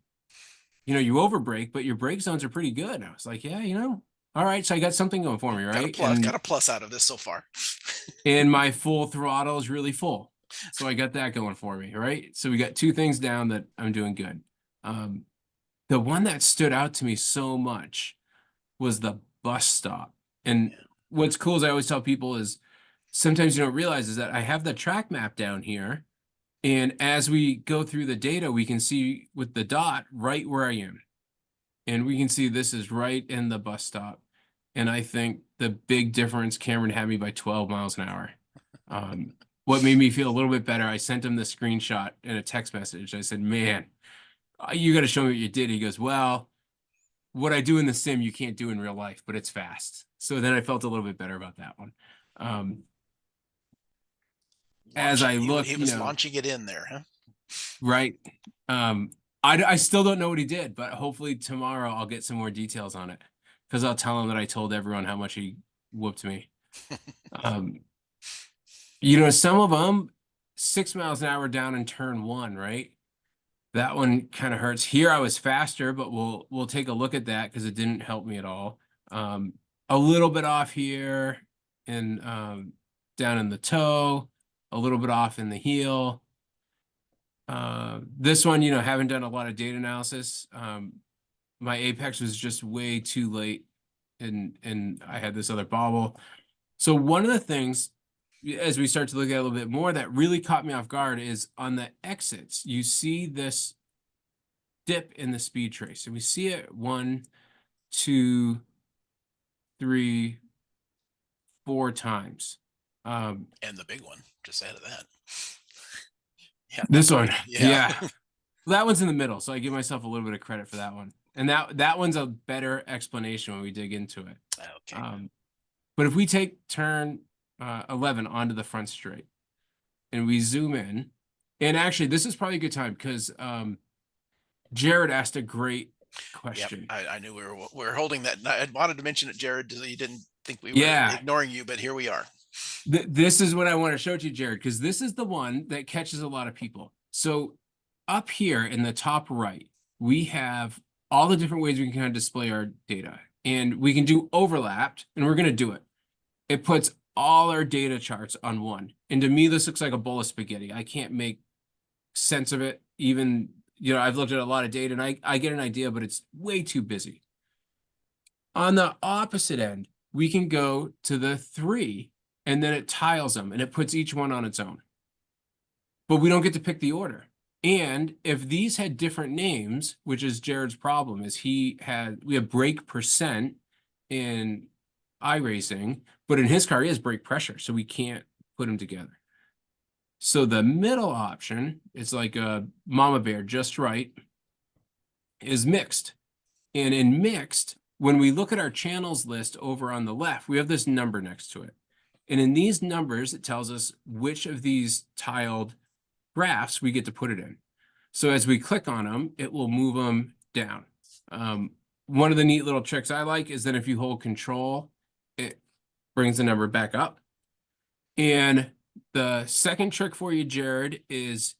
You overbrake, but your brake zones are pretty good. And I was like, yeah, all right. So I got something going for me, right? Got a plus out of this so far. And my full throttle is really full. So I got that going for me, right? So we got 2 things down that I'm doing good. The one that stood out to me so much was the bus stop. And what's cool is I always tell people is sometimes you don't realize is that I have the track map down here. And as we go through the data, we can see with the dot right where I am. And we can see this is right in the bus stop. And I think the big difference, Cameron had me by 12 miles an hour. What made me feel a little bit better, I sent him the screenshot in a text message. I said, man, you got to show me what you did. He goes, well, what I do in the sim, you can't do in real life, but it's fast. So then I felt a little bit better about that one. Um, as Launching, I look, he was launching it in there, huh? right. Um, I still don't know what he did, but hopefully tomorrow I'll get some more details on it because I'll tell him that I told everyone how much he whooped me. Um, some of them 6 miles an hour down in turn one, right? That one kind of hurts. Here I was faster, but we'll take a look at that because it didn't help me at all. Um, a little bit off here and down in the toe, a little bit off in the heel. This one, haven't done a lot of data analysis. My apex was just way too late and I had this other bobble. So one of the things, as we start to look at it a little bit more, that really caught me off guard is on the exits, you see this dip in the speed trace. And we see it 1, 2, 3, 4 times. And the big one, just added that. Yeah, that's This one, pretty. Yeah. yeah. That one's in the middle, so I give myself a little bit of credit for that one. And that one's a better explanation when we dig into it. Okay. But if we take turn 11 onto the front straight and we zoom in, and actually this is probably a good time because Jared asked a great question. Yep, I knew we were holding that. I wanted to mention it, Jared, so you didn't think we were Yeah, ignoring you, but here we are. this is what I want to show to you, Jared, because this is the one that catches a lot of people. So up here in the top right, we have all the different ways we can kind of display our data. And we can do overlapped, and we're going to do it. It puts all our data charts on one. And to me, this looks like a bowl of spaghetti. I can't make sense of it. Even, I've looked at a lot of data, and I get an idea, but it's way too busy. On the opposite end, we can go to the 3, and then it tiles them, and it puts each one on its own. But we don't get to pick the order. And if these had different names, which is Jared's problem, is we have brake percent in iRacing, but in his car he has brake pressure, so we can't put them together. So the middle option is like a mama bear, just right, is mixed. And in mixed, when we look at our channels list over on the left, we have this number next to it. And in these numbers, it tells us which of these tiled graphs we get to put it in. So as we click on them, it will move them down. One of the neat little tricks I like is that if you hold control, it brings the number back up. And the second trick for you, Jared, is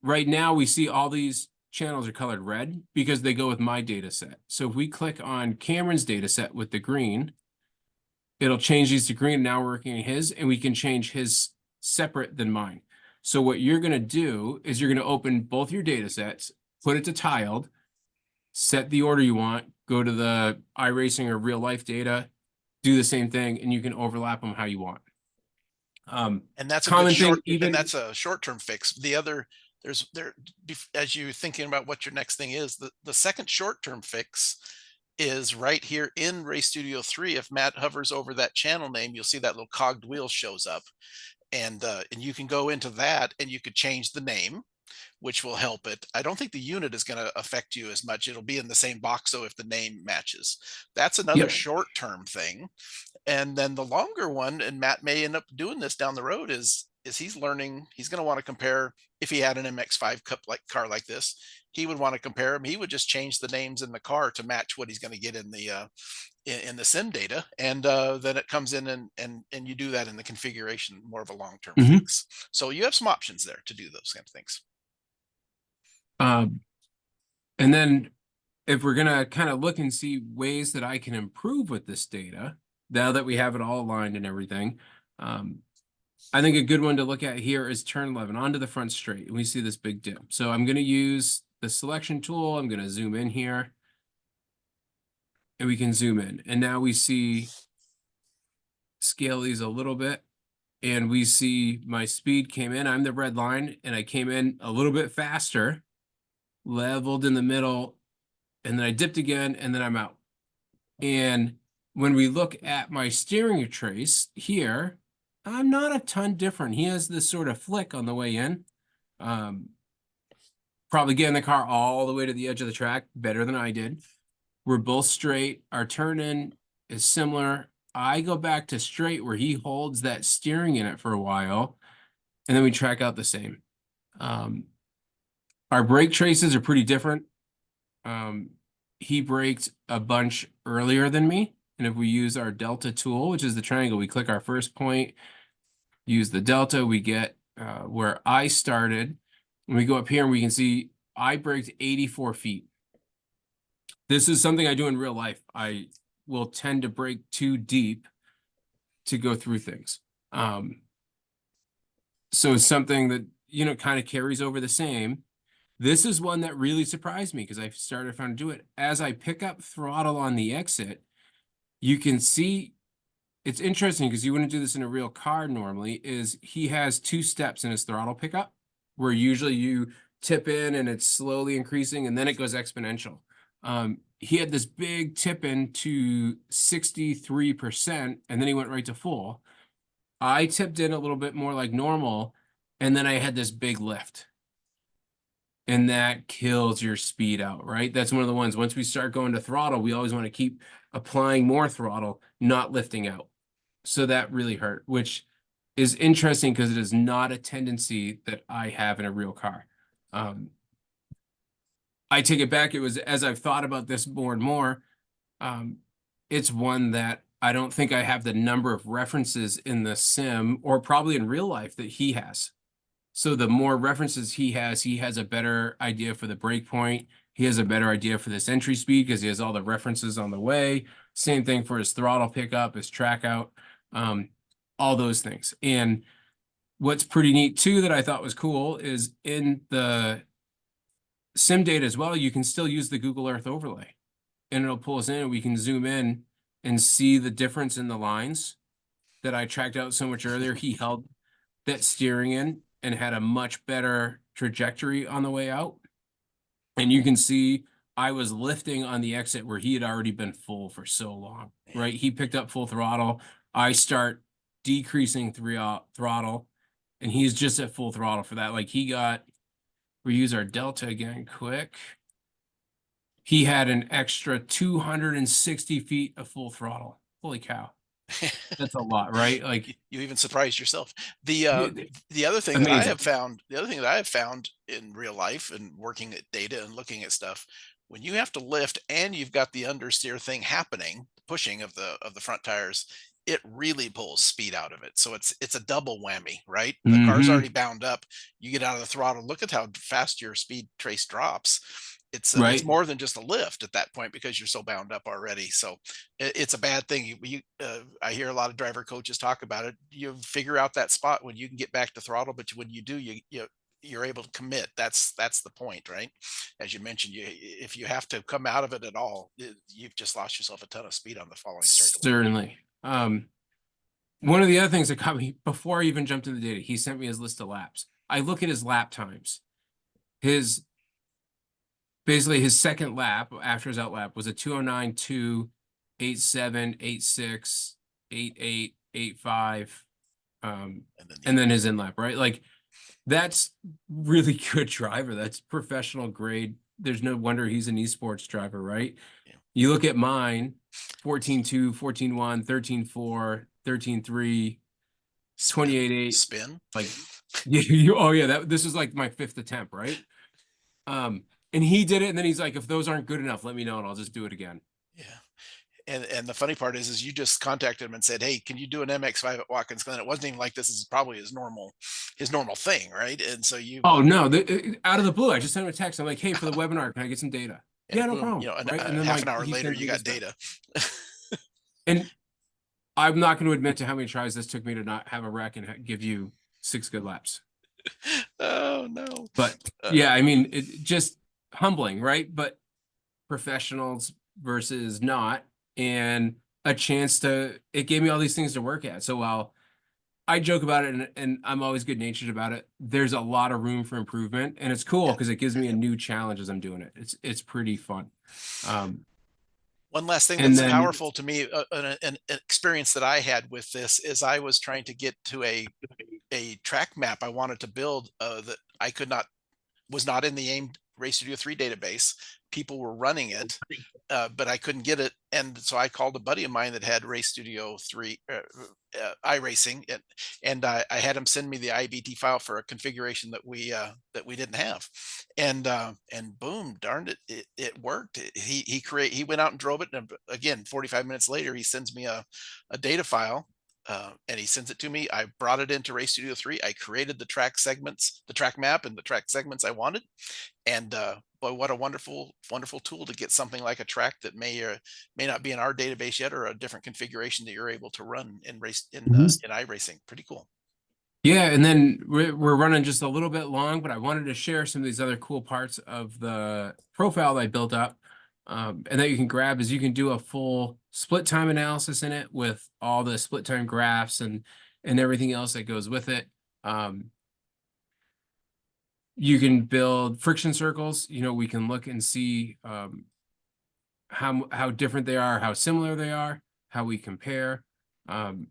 right now we see all these channels are colored red because they go with my data set. So if we click on Cameron's data set with the green, it'll change these to green. Now we're working on his, and we can change his separate than mine. So what you're going to do is you're going to open both your data sets, put it to tiled, set the order you want, go to the iRacing or real life data, do the same thing, and you can overlap them how you want. And that's a good Common thing, short, even and that's a short-term fix. The other, as you're thinking about what your next thing is, the second short-term fix is right here in Race Studio 3. If Matt hovers over that channel name, you'll see that little cogged wheel shows up. And you can go into that and you could change the name, which will help it. I don't think the unit is going to affect you as much. It'll be in the same box, so if the name matches. That's another yep. short-term thing. And then the longer one, and Matt may end up doing this down the road, is he's learning. He's going to want to compare. If he had an MX5 cup like car like this, he would want to compare them. He would just change the names in the car to match what he's going to get in the sim data, and then it comes in and you do that in the configuration, more of a long-term fix. So you have some options there to do those kind of things. And then if we're gonna kind of look and see ways that I can improve with this data, now that we have it all aligned and everything, I think a good one to look at here is turn 11 onto the front straight, and we see this big dip. So I'm going to use the selection tool. I'm going to zoom in here, and we can zoom in. And now we see scale these a little bit, and we see my speed came in. I'm the red line, and I came in a little bit faster, leveled in the middle, and then I dipped again, and then I'm out. And when we look at my steering trace here, I'm not a ton different. He has this sort of flick on the way in. Probably getting the car all the way to the edge of the track better than I did. We're both straight. Our turn in is similar. I go back to straight where he holds that steering in it for a while, and then we track out the same. Um, our brake traces are pretty different. Um, he braked a bunch earlier than me. And if we use our delta tool, which is the triangle, we click our first point, use the delta, we get where I started. And we go up here and we can see I braked 84 feet. This is something I do in real life. I will tend to brake too deep to go through things. So it's something that, kind of carries over the same. This is one that really surprised me because I started trying to do it. As I pick up throttle on the exit, you can see it's interesting because you wouldn't do this in a real car normally, is he has 2 steps in his throttle pickup where usually you tip in and it's slowly increasing and then it goes exponential. He had this big tip in to 63% and then he went right to full. I tipped in a little bit more like normal and then I had this big lift. And that kills your speed out, right? That's one of the ones, once we start going to throttle, we always want to keep applying more throttle, not lifting out. So that really hurt, which is interesting because it is not a tendency that I have in a real car. I take it back. It was, as I've thought about this more and more, it's one that I don't think I have the number of references in the sim or probably in real life that he has. So the more references he has a better idea for the break point. He has a better idea for this entry speed because he has all the references on the way. Same thing for his throttle pickup, his track out, all those things. And what's pretty neat too that I thought was cool is in the sim data as well, you can still use the Google Earth overlay and it'll pull us in and we can zoom in and see the difference in the lines that I tracked out so much earlier. He held that steering in and had a much better trajectory on the way out. And you can see I was lifting on the exit where he had already been full for so long, right? He picked up full throttle. I start decreasing throttle and he's just at full throttle for that. Like we use our delta again quick. He had an extra 260 feet of full throttle. Holy cow. That's a lot, right? Like You even surprised yourself. The other thing that I amazing. have found, the other thing that I have found in real life and working at data and looking at stuff, when you have to lift and you've got the understeer thing happening, pushing of the front tires, it really pulls speed out of it. So it's a double whammy, right? The car's already Mm-hmm. bound up. You get out of the throttle. Look at how fast your speed trace drops. It's Right. more than just a lift at that point because you're so bound up already. So it's a bad thing. I hear a lot of driver coaches talk about it. You figure out that spot when you can get back to throttle, but when you do, you're able to commit. That's the point, right? As you mentioned, if you have to come out of it at all, you've just lost yourself a ton of speed on the following straightaway. Certainly. One of the other things that caught me before I even jumped in the data, he sent me his list of laps. I look at his lap times. His basically his second lap after his out lap was a 209.2, 87, 86, 88, 85, And then and then his in lap, right? Like that's really good driver. That's professional grade. There's no wonder he's an esports driver, right? yeah, You look at mine, 14.2, 14.1, 13.4, 13.3, spin, 28.8. spin. Like, oh yeah, this is like my 5th attempt, right? And he did it, and then he's like, if those aren't good enough, let me know and I'll just do it again. Yeah. And the funny part is you just contacted him and said, "Hey, can you do an MX5 at Watkins Glen?" It wasn't even like this is probably his normal thing, right? And so Oh no, out of the blue, I just sent him a text. I'm like, hey, for the webinar, can I get some data? and Yeah, no boom, problem. Right. And then half an like hour he later, sends you me this got stuff. data. And I'm not going to admit to how many tries this took me to not have a wreck and give you 6 good laps. Oh no. But yeah, I mean, it just humbling, right? But professionals versus not, and a chance it gave me all these things to work at. So while I joke about it and I'm always good natured about it, there's a lot of room for improvement. And it's cool Yeah. because it gives me a new challenge as I'm doing it. It's pretty fun. One last thing And that's then powerful to me, an experience that I had with this is I was trying to get to a track map I wanted to build that I could not was not in the AiM Race Studio 3 database. People were running it, but I couldn't get it, and so I called a buddy of mine that had Race Studio 3, iRacing, and I had him send me the IBT file for a configuration that we didn't have, and boom, darned it, it worked. He went out and drove it, and again, 45 minutes later, he sends me a data file. And he sends it to me. I brought it into Race Studio 3. I created the track segments, the track map, and the track segments I wanted, and boy, what a wonderful, wonderful tool to get something like a track that may not be in our database yet, or a different configuration that you're able to run in iRacing. Pretty cool. Yeah, and then we're running just a little bit long, but I wanted to share some of these other cool parts of the profile that I built up, and that you can grab is you can do a full split time analysis in it with all the split time graphs and everything else that goes with it. You can build friction circles. You know, we can look and see how different they are, how similar they are, how we compare. Um,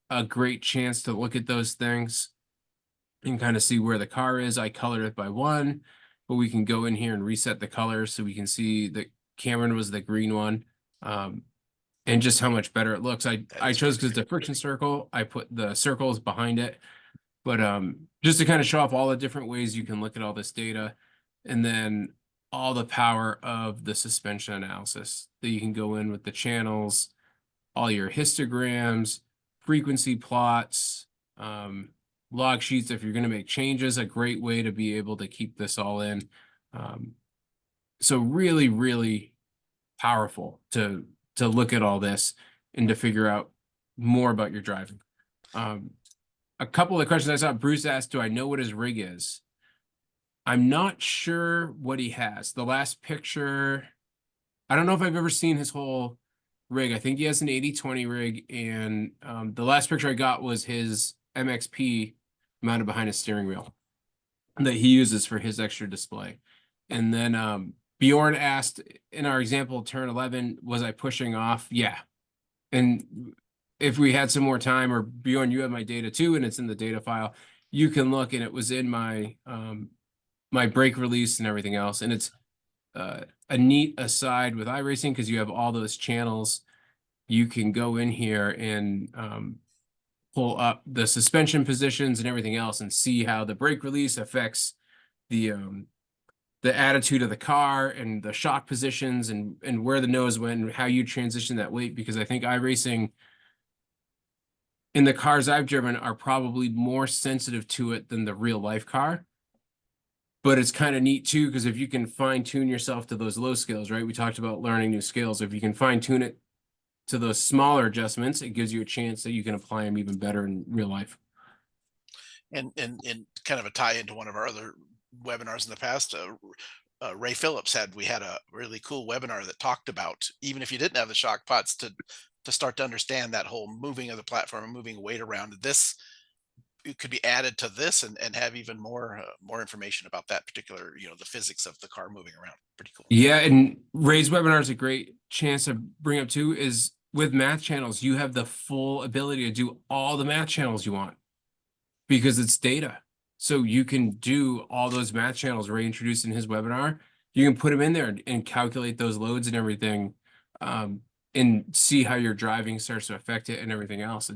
a great chance to look at those things and kind of see where the car is. I colored it by one, but we can go in here and reset the colors so we can see that Cameron was the green one, and just how much better it looks. That I is chose pretty because great. the friction circle, I put the circles behind it, but just to kind of show off all the different ways you can look at all this data, and then all the power of the suspension analysis that you can go in with the channels, all your histograms, frequency plots, log sheets if you're going to make changes, a great way to be able to keep this all in. So really, really powerful to look at all this and to figure out more about your driving. A couple of questions I saw Bruce asked, do I know what his rig is? I'm not sure what he has. The last picture, I don't know if I've ever seen his whole rig. I think he has an 80/20 rig, and the last picture I got was his MXP mounted behind his steering wheel that he uses for his extra display. And then Bjorn asked in our example, turn 11, was I pushing off? Yeah. And if we had some more time, or Bjorn, you have my data too, and it's in the data file, you can look, and it was in my my brake release and everything else. And it's a neat aside with iRacing because you have all those channels. You can go in here and pull up the suspension positions and everything else and see how the brake release affects the attitude of the car and the shock positions and where the nose went and how you transition that weight. Because I think iRacing in the cars I've driven are probably more sensitive to it than the real life car. But it's kind of neat too, because if you can fine tune yourself to those low scales, right? We talked about learning new scales. If you can fine tune it to those smaller adjustments, it gives you a chance that you can apply them even better in real life. And kind of a tie into one of our other webinars in the past, Ray Phillips we had a really cool webinar that talked about, even if you didn't have the shock pots, to start to understand that whole moving of the platform and moving weight around. This it could be added to this, and have even more information about that particular, the physics of the car moving around. Pretty cool. Yeah, and Ray's webinar is a great chance to bring up too, is with math channels, you have the full ability to do all the math channels you want because it's data. So you can do all those math channels Ray introduced in his webinar. You can put them in there and calculate those loads and everything, and see how your driving starts to affect it and everything else.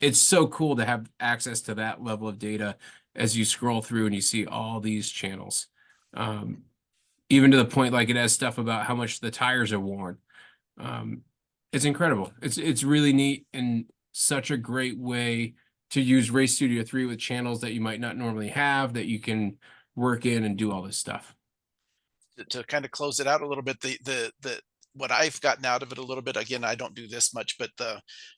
It's so cool to have access to that level of data as you scroll through and you see all these channels. Even to the point like it has stuff about how much the tires are worn. It's incredible. It's really neat and such a great way to use Race Studio 3 with channels that you might not normally have that you can work in and do all this stuff. To kind of close it out a little bit, the what I've gotten out of it a little bit, again, I don't do this much, but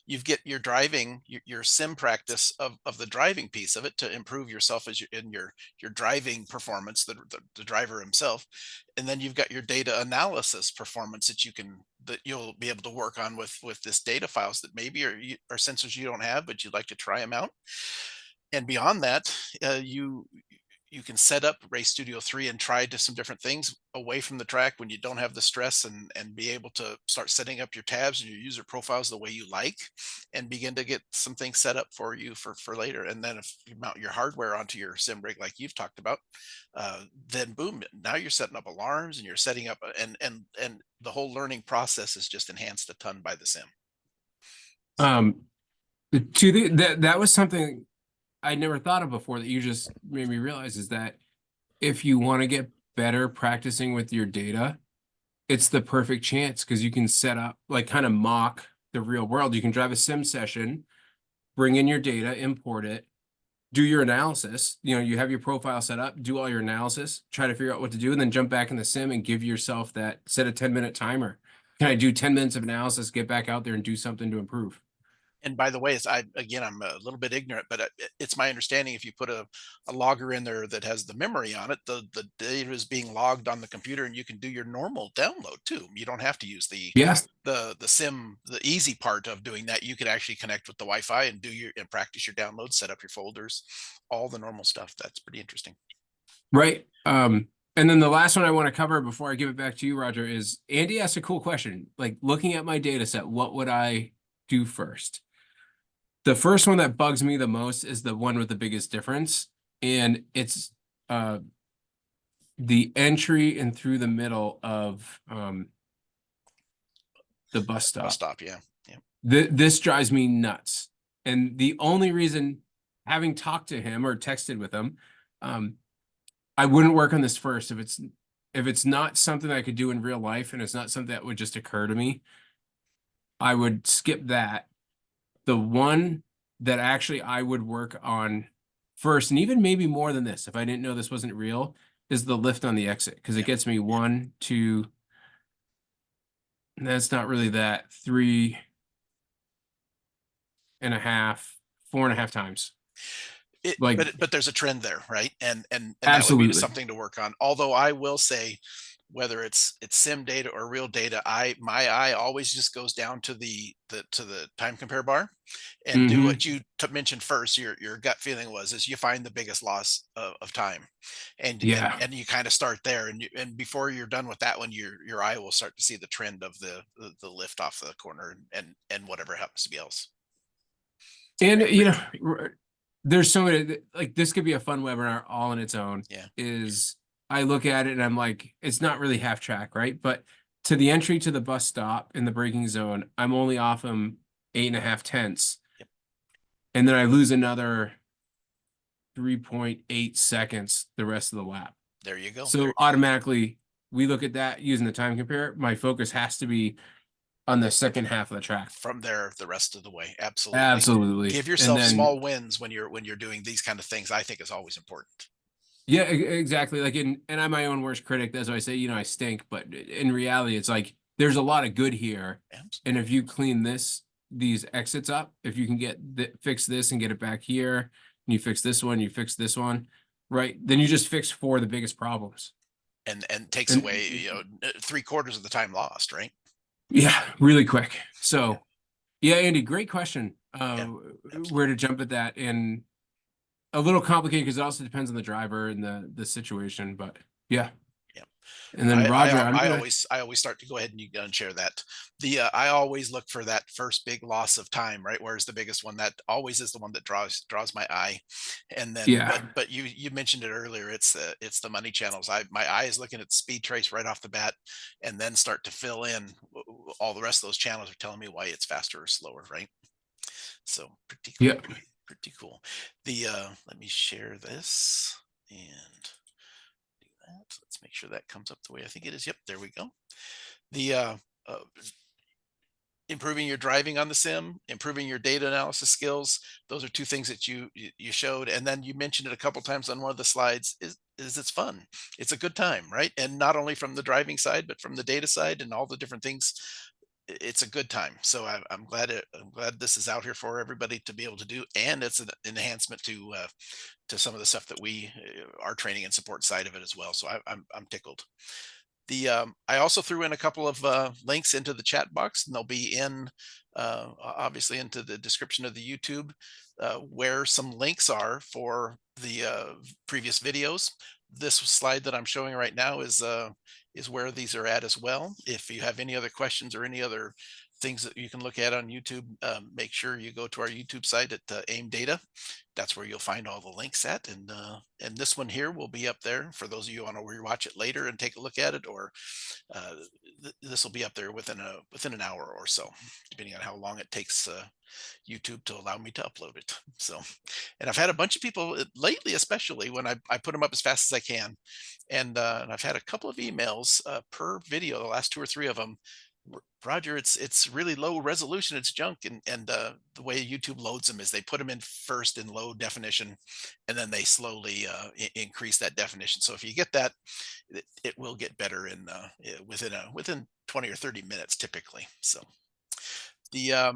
you get your driving, your sim practice of the driving piece of it to improve yourself as in your driving performance, the driver himself, and then you've got your data analysis performance that you'll be able to work on with this data files that maybe are sensors you don't have, but you'd like to try them out. And beyond that, you can set up Race Studio 3 and try to some different things away from the track when you don't have the stress, and be able to start setting up your tabs and your user profiles the way you like, and begin to get some things set up for you for later. And then if you mount your hardware onto your sim rig like you've talked about, then boom, now you're setting up alarms and you're setting up and the whole learning process is just enhanced a ton by the sim. Um, to the that was something I never thought of before that you just made me realize is that if you want to get better practicing with your data, it's the perfect chance because you can set up like kind of mock the real world. You can drive a sim session, bring in your data, import it, do your analysis. You know, you have your profile set up, do all your analysis, try to figure out what to do, and then jump back in the sim and give yourself that set a 10-minute timer. Can I do 10 minutes of analysis, get back out there and do something to improve? And by the way, I'm a little bit ignorant, but it's my understanding if you put a logger in there that has the memory on it, the data is being logged on the computer, and you can do your normal download too. You don't have to use Yes. the sim, the easy part of doing that. You could actually connect with the Wi-Fi and practice your downloads, set up your folders, all the normal stuff. That's pretty interesting. Right. And then the last one I want to cover before I give it back to you, Roger, is Andy asked a cool question. Like looking at my data set, what would I do first? The first one that bugs me the most is the one with the biggest difference, and it's uh, the entry and through the middle of the bus Bus stop. stop, yeah, yeah. This drives me nuts. And the only reason, having talked to him or texted with him, um, I wouldn't work on this first if it's not something I could do in real life and it's not something that would just occur to me. I would skip that. The one that actually I would work on first, and even maybe more than this, if I didn't know this wasn't real, is the lift on the exit because it Yeah. gets me one, two. That's not really that. 3.5, 4.5 times. Like But there's a trend there, right? And that would be absolutely. something to work on. Although I will say, whether it's sim data or real data, my eye always just goes down to the time compare bar, and do Hmm. what you mentioned first. Your gut feeling is you find the biggest loss of time, Yeah. and you kind of start there, and before you're done with that one, your eye will start to see the trend of the lift off the corner, and whatever happens to be else. And Very you very know, true. there's so many like this could be a fun webinar all on its own. Yeah. Is I look at it and I'm like, it's not really half track, right? But to the entry to the bus stop in the braking zone, I'm only off them 8.5 tenths. Yep. And then I lose another 3.8 seconds the rest of the lap. There you go. So automatically we look at that using the time compare. My focus has to be on the second half of the track. From there the rest of the way. Absolutely. Absolutely. Give And yourself then small wins when you're doing these kind of things. I think is always important. yeah, exactly. Like and I'm my own worst critic. That's why I say, I stink. But in reality, it's like there's a lot of good here. And if you clean these exits up, if you can fix this and get it back here, and you fix this one, you fix this one, right? Then you just fix four of the biggest problems. And takes And away, 3/4 of the time lost, right? yeah, really quick. Yeah. So yeah, Andy, great question. Yeah. Where to Absolutely. jump at that and a little complicated because it also depends on the driver and the situation. But yeah. Yeah. And then Roger, I always start to go ahead and you go and share that. I always look for that first big loss of time, right? Where's the biggest one? That always is the one that draws my eye. And then, yeah. but you mentioned it earlier. It's the money channels. My eye is looking at speed trace right off the bat, and then start to fill in all the rest of those channels are telling me why it's faster or slower, right? So pretty Yeah. cool, pretty cool. Let me share this and do that. Let's make sure that comes up the way I think it is. Yep, there we go. The uh, Improving your driving on the sim, improving your data analysis skills. Those are two things that you showed, and then you mentioned it a couple times on one of the slides. Is it's fun? It's a good time, right? And not only from the driving side, but from the data side and all the different things. It's a good time. So I'm glad this is out here for everybody to be able to do, and it's an enhancement to some of the stuff that we our training and support side of it as well. So I'm tickled. I also threw in a couple of links into the chat box, and they'll be in obviously into the description of the YouTube, where some links are for the previous videos. This slide that I'm showing right now is where these are at as well. If you have any other questions or any other things that you can look at on YouTube, make sure you go to our YouTube site at AIM Data. That's where you'll find all the links at, and this one here will be up there for those of you who want to rewatch it later and take a look at it, or uh, this will be up there within an hour or so, depending on how long it takes YouTube to allow me to upload it. So, and I've had a bunch of people lately, especially when I put them up as fast as I can, and I've had a couple of emails per video, the last two or three of them. Roger, it's really low resolution, it's junk, and the way YouTube loads them is they put them in first in low definition, and then they slowly increase that definition. So if you get that, it will get better in within 20 or 30 minutes typically. So the uh,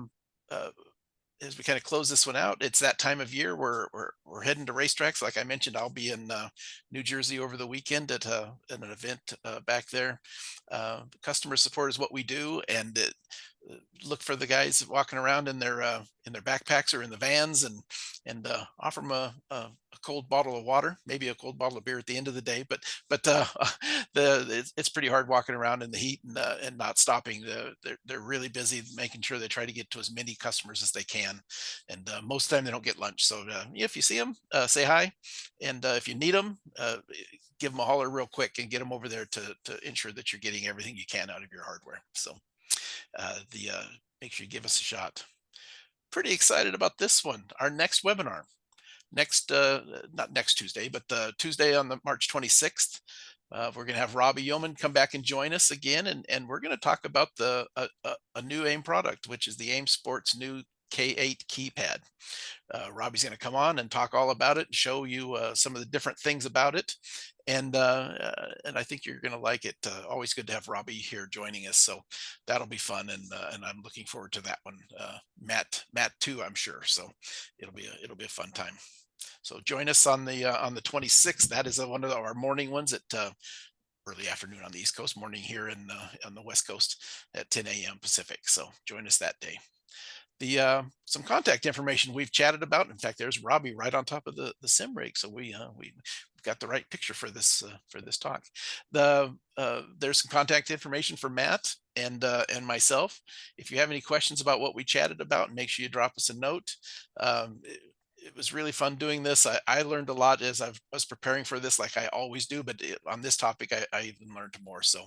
as we kind of close this one out, it's that time of year where we're heading to racetracks. Like I mentioned, I'll be in New Jersey over the weekend at an event back there. Customer support is what we do, and look for the guys walking around in their backpacks or in the vans, and offer them a cold bottle of water, maybe a cold bottle of beer at the end of the day. But it's pretty hard walking around in the heat and not stopping. They're really busy making sure they try to get to as many customers as they can, and most of the time they don't get lunch. So if you see them, say hi, and if you need them, give them a holler real quick and get them over there to ensure that you're getting everything you can out of your hardware. So the make sure you give us a shot. Pretty excited about this one. Our next webinar, next not next Tuesday, but Tuesday on the March 26th. We're going to have Robbie Yeoman come back and join us again, and we're going to talk about a new AIM product, which is the AIM Sports new K8 keypad. Robbie's going to come on and talk all about it and show you some of the different things about it, and I think you're going to like it. Always good to have Robbie here joining us, so that'll be fun, and I'm looking forward to that one. Matt too, I'm sure. So it'll be a fun time. So join us on the 26th. That is one of our morning ones at early afternoon on the East Coast, morning here in on the West Coast at 10 a.m. Pacific. So join us that day. The some contact information we've chatted about. In fact, there's Robbie right on top of the sim rig, so we got the right picture for this talk. There's some contact information for Matt and myself. If you have any questions about what we chatted about, make sure you drop us a note. It was really fun doing this. I learned a lot as I was preparing for this, like I always do, but on this topic, I even learned more. So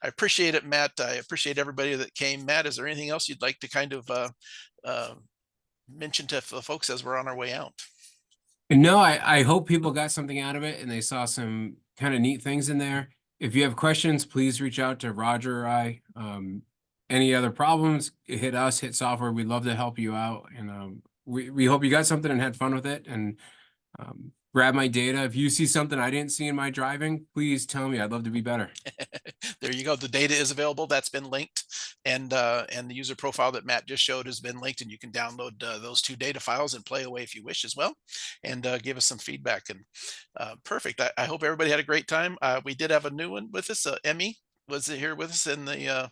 I appreciate it, Matt. I appreciate everybody that came. Matt, is there anything else you'd like to kind of uh, mention to the folks as we're on our way out? And no, I hope people got something out of it and they saw some kind of neat things in there. If you have questions, please reach out to Roger or I. Any other problems, hit us, hit software. We'd love to help you out. And we hope you got something and had fun with it. And grab my data. If you see something I didn't see in my driving, please tell me. I'd love to be better. There you go. The data is available. That's been linked, and the user profile that Matt just showed has been linked, and you can download those two data files and play away if you wish as well, and give us some feedback. And perfect. I hope everybody had a great time. We did have a new one with us. Emmy was here with us, in the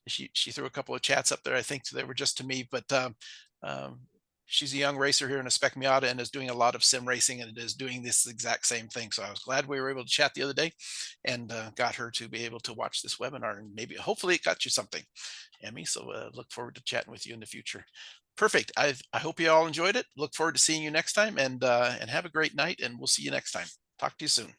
she threw a couple of chats up there. I think they were just to me, but um, she's a young racer here in a Spec Miata and is doing a lot of sim racing, and it is doing this exact same thing. So I was glad we were able to chat the other day, and got her to be able to watch this webinar, and maybe hopefully it got you something, Emmy. So look forward to chatting with you in the future. Perfect. I hope you all enjoyed it. Look forward to seeing you next time, and have a great night, and we'll see you next time. Talk to you soon.